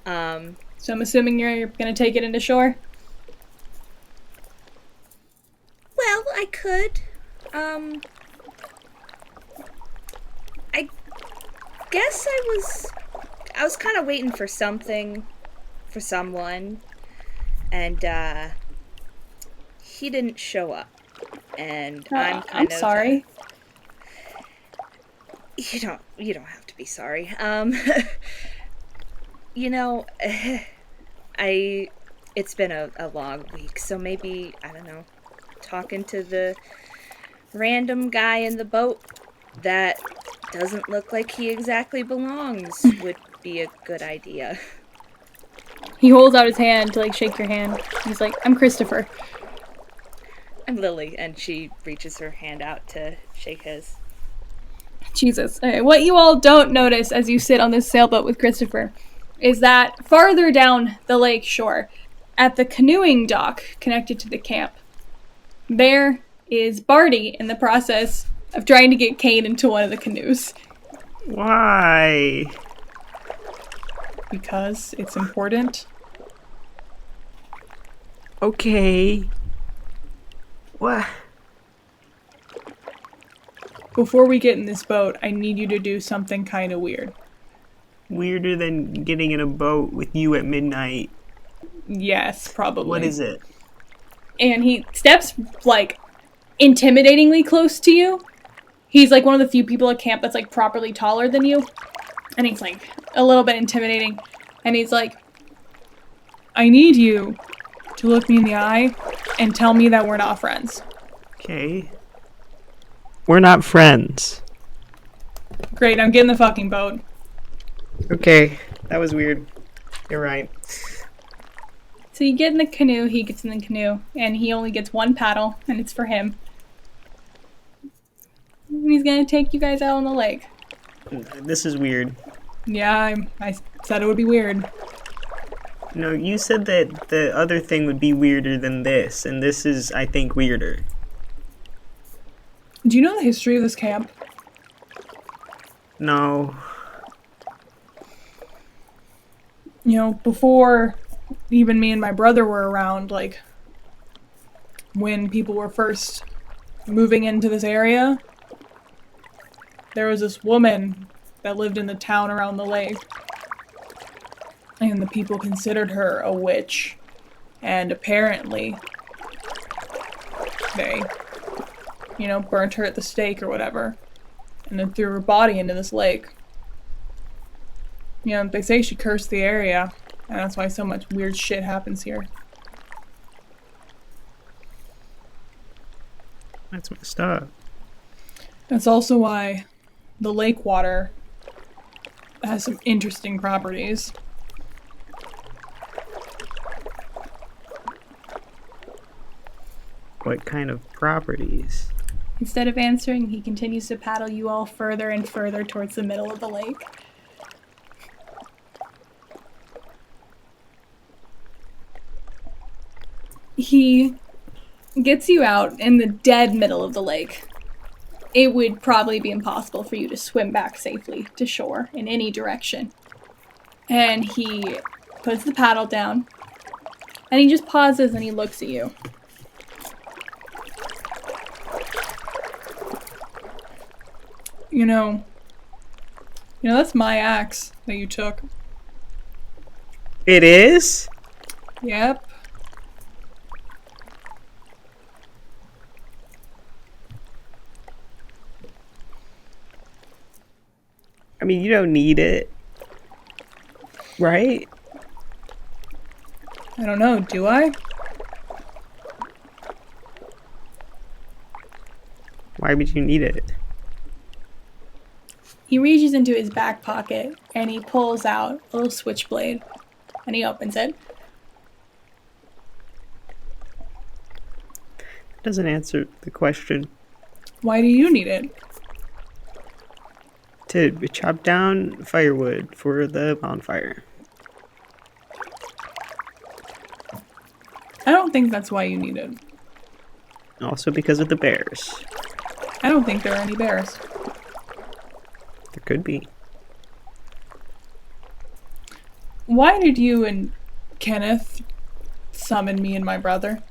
So I'm assuming you're going to take it into shore? Well, I could. I guess I was kind of waiting for something, for someone, and he didn't show up. And I'm sorry. You don't have to be sorry. You know, it's been a long week, so maybe, I don't know, talking to the random guy in the boat that doesn't look like he exactly belongs would be a good idea. He holds out his hand to like shake your hand. He's like, I'm Christopher. I'm Lily, and she reaches her hand out to shake his. Jesus. Okay, what you all don't notice as you sit on this sailboat with Christopher is that farther down the lake shore, at the canoeing dock connected to the camp, there is Barty in the process of trying to get Kane into one of the canoes. Why? Because it's important. Okay. What? Before we get in this boat, I need you to do something kind of weird. Weirder than getting in a boat with you at midnight. Yes, probably. What is it? And he steps, like, intimidatingly close to you. He's, like, one of the few people at camp that's, like, properly taller than you. And he's, like, a little bit intimidating. And he's like, I need you to look me in the eye and tell me that we're not friends. Okay. We're not friends. Great, I'm getting the fucking boat. Okay. That was weird. You're right. So you get in the canoe, he gets in the canoe, and he only gets one paddle, and it's for him. And he's gonna take you guys out on the lake. This is weird. Yeah, I said it would be weird. No, you said that the other thing would be weirder than this, and this is, I think, weirder. Do you know the history of this camp? No. You know, before even me and my brother were around, like, when people were first moving into this area, there was this woman that lived in the town around the lake. And the people considered her a witch. And apparently, they, you know, burnt her at the stake or whatever. And then threw her body into this lake. You know, they say she cursed the area. And that's why so much weird shit happens here. That's messed up. That's also why the lake water has some interesting properties. What kind of properties? Instead of answering, he continues to paddle you all further and further towards the middle of the lake. He gets you out in the dead middle of the lake. it would probably be impossible for you to swim back safely to shore in any direction. And he puts the paddle down, and he just pauses and he looks at you. You know, that's my axe that you took. It is? Yep. I mean, you don't need it. Right? I don't know, do I? Why would you need it? He reaches into his back pocket and he pulls out a little switchblade and he opens it. Doesn't answer the question. Why do you need it? To chop down firewood for the bonfire. I don't think that's why you need it. Also because of the bears. I don't think there are any bears. There could be. Why did you and Kenneth summon me and my brother?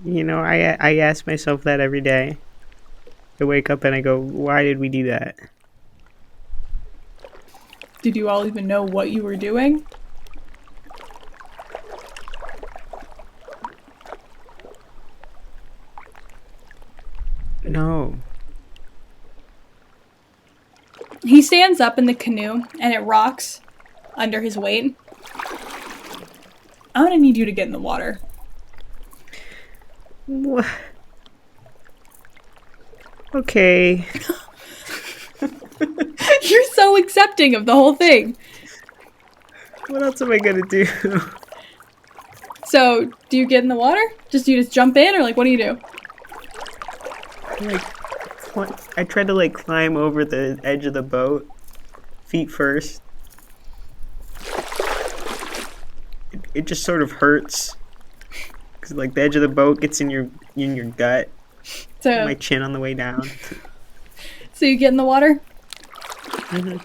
You know, I ask myself that every day. I wake up and I go, why did we do that? Did you all even know what you were doing? No. He stands up in the canoe and it rocks under his weight. I'm gonna need you to get in the water. What? Okay. You're so accepting of the whole thing. What else am I gonna do? So, do you get in the water? Do you just jump in, or like, what do you do? I tried to like climb over the edge of the boat, feet first. It just sort of hurts, cause like the edge of the boat gets in your gut. So, my chin on the way down. So you get in the water? Mm-hmm.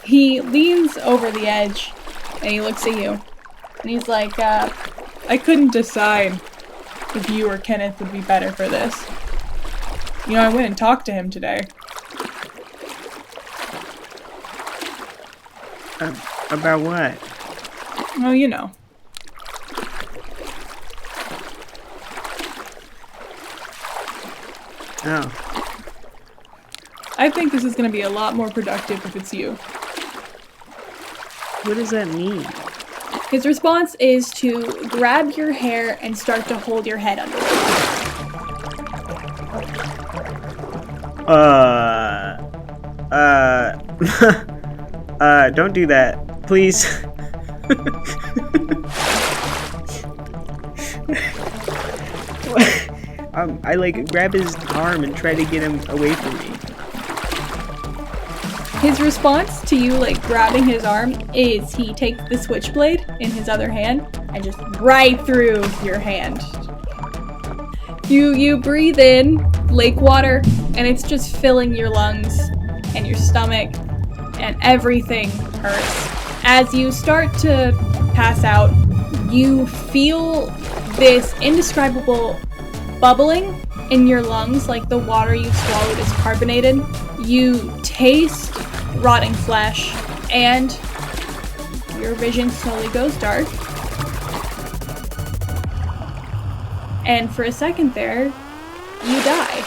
He leans over the edge and he looks at you. And he's like, I couldn't decide if you or Kenneth would be better for this. You know, I went and talked to him today. About what? Oh, you know. Oh. I think this is going to be a lot more productive if it's you. What does that mean? His response is to grab your hair and start to hold your head under it. Don't do that, please. I like grab his arm and try to get him away from me. His response to you, like, grabbing his arm is he takes the switchblade in his other hand and just right through your hand. You breathe in lake water, and it's just filling your lungs and your stomach, and everything hurts. As you start to pass out, you feel this indescribable bubbling in your lungs, like the water you swallowed is carbonated. You taste rotting flesh, and your vision slowly goes dark. And for a second there, you die.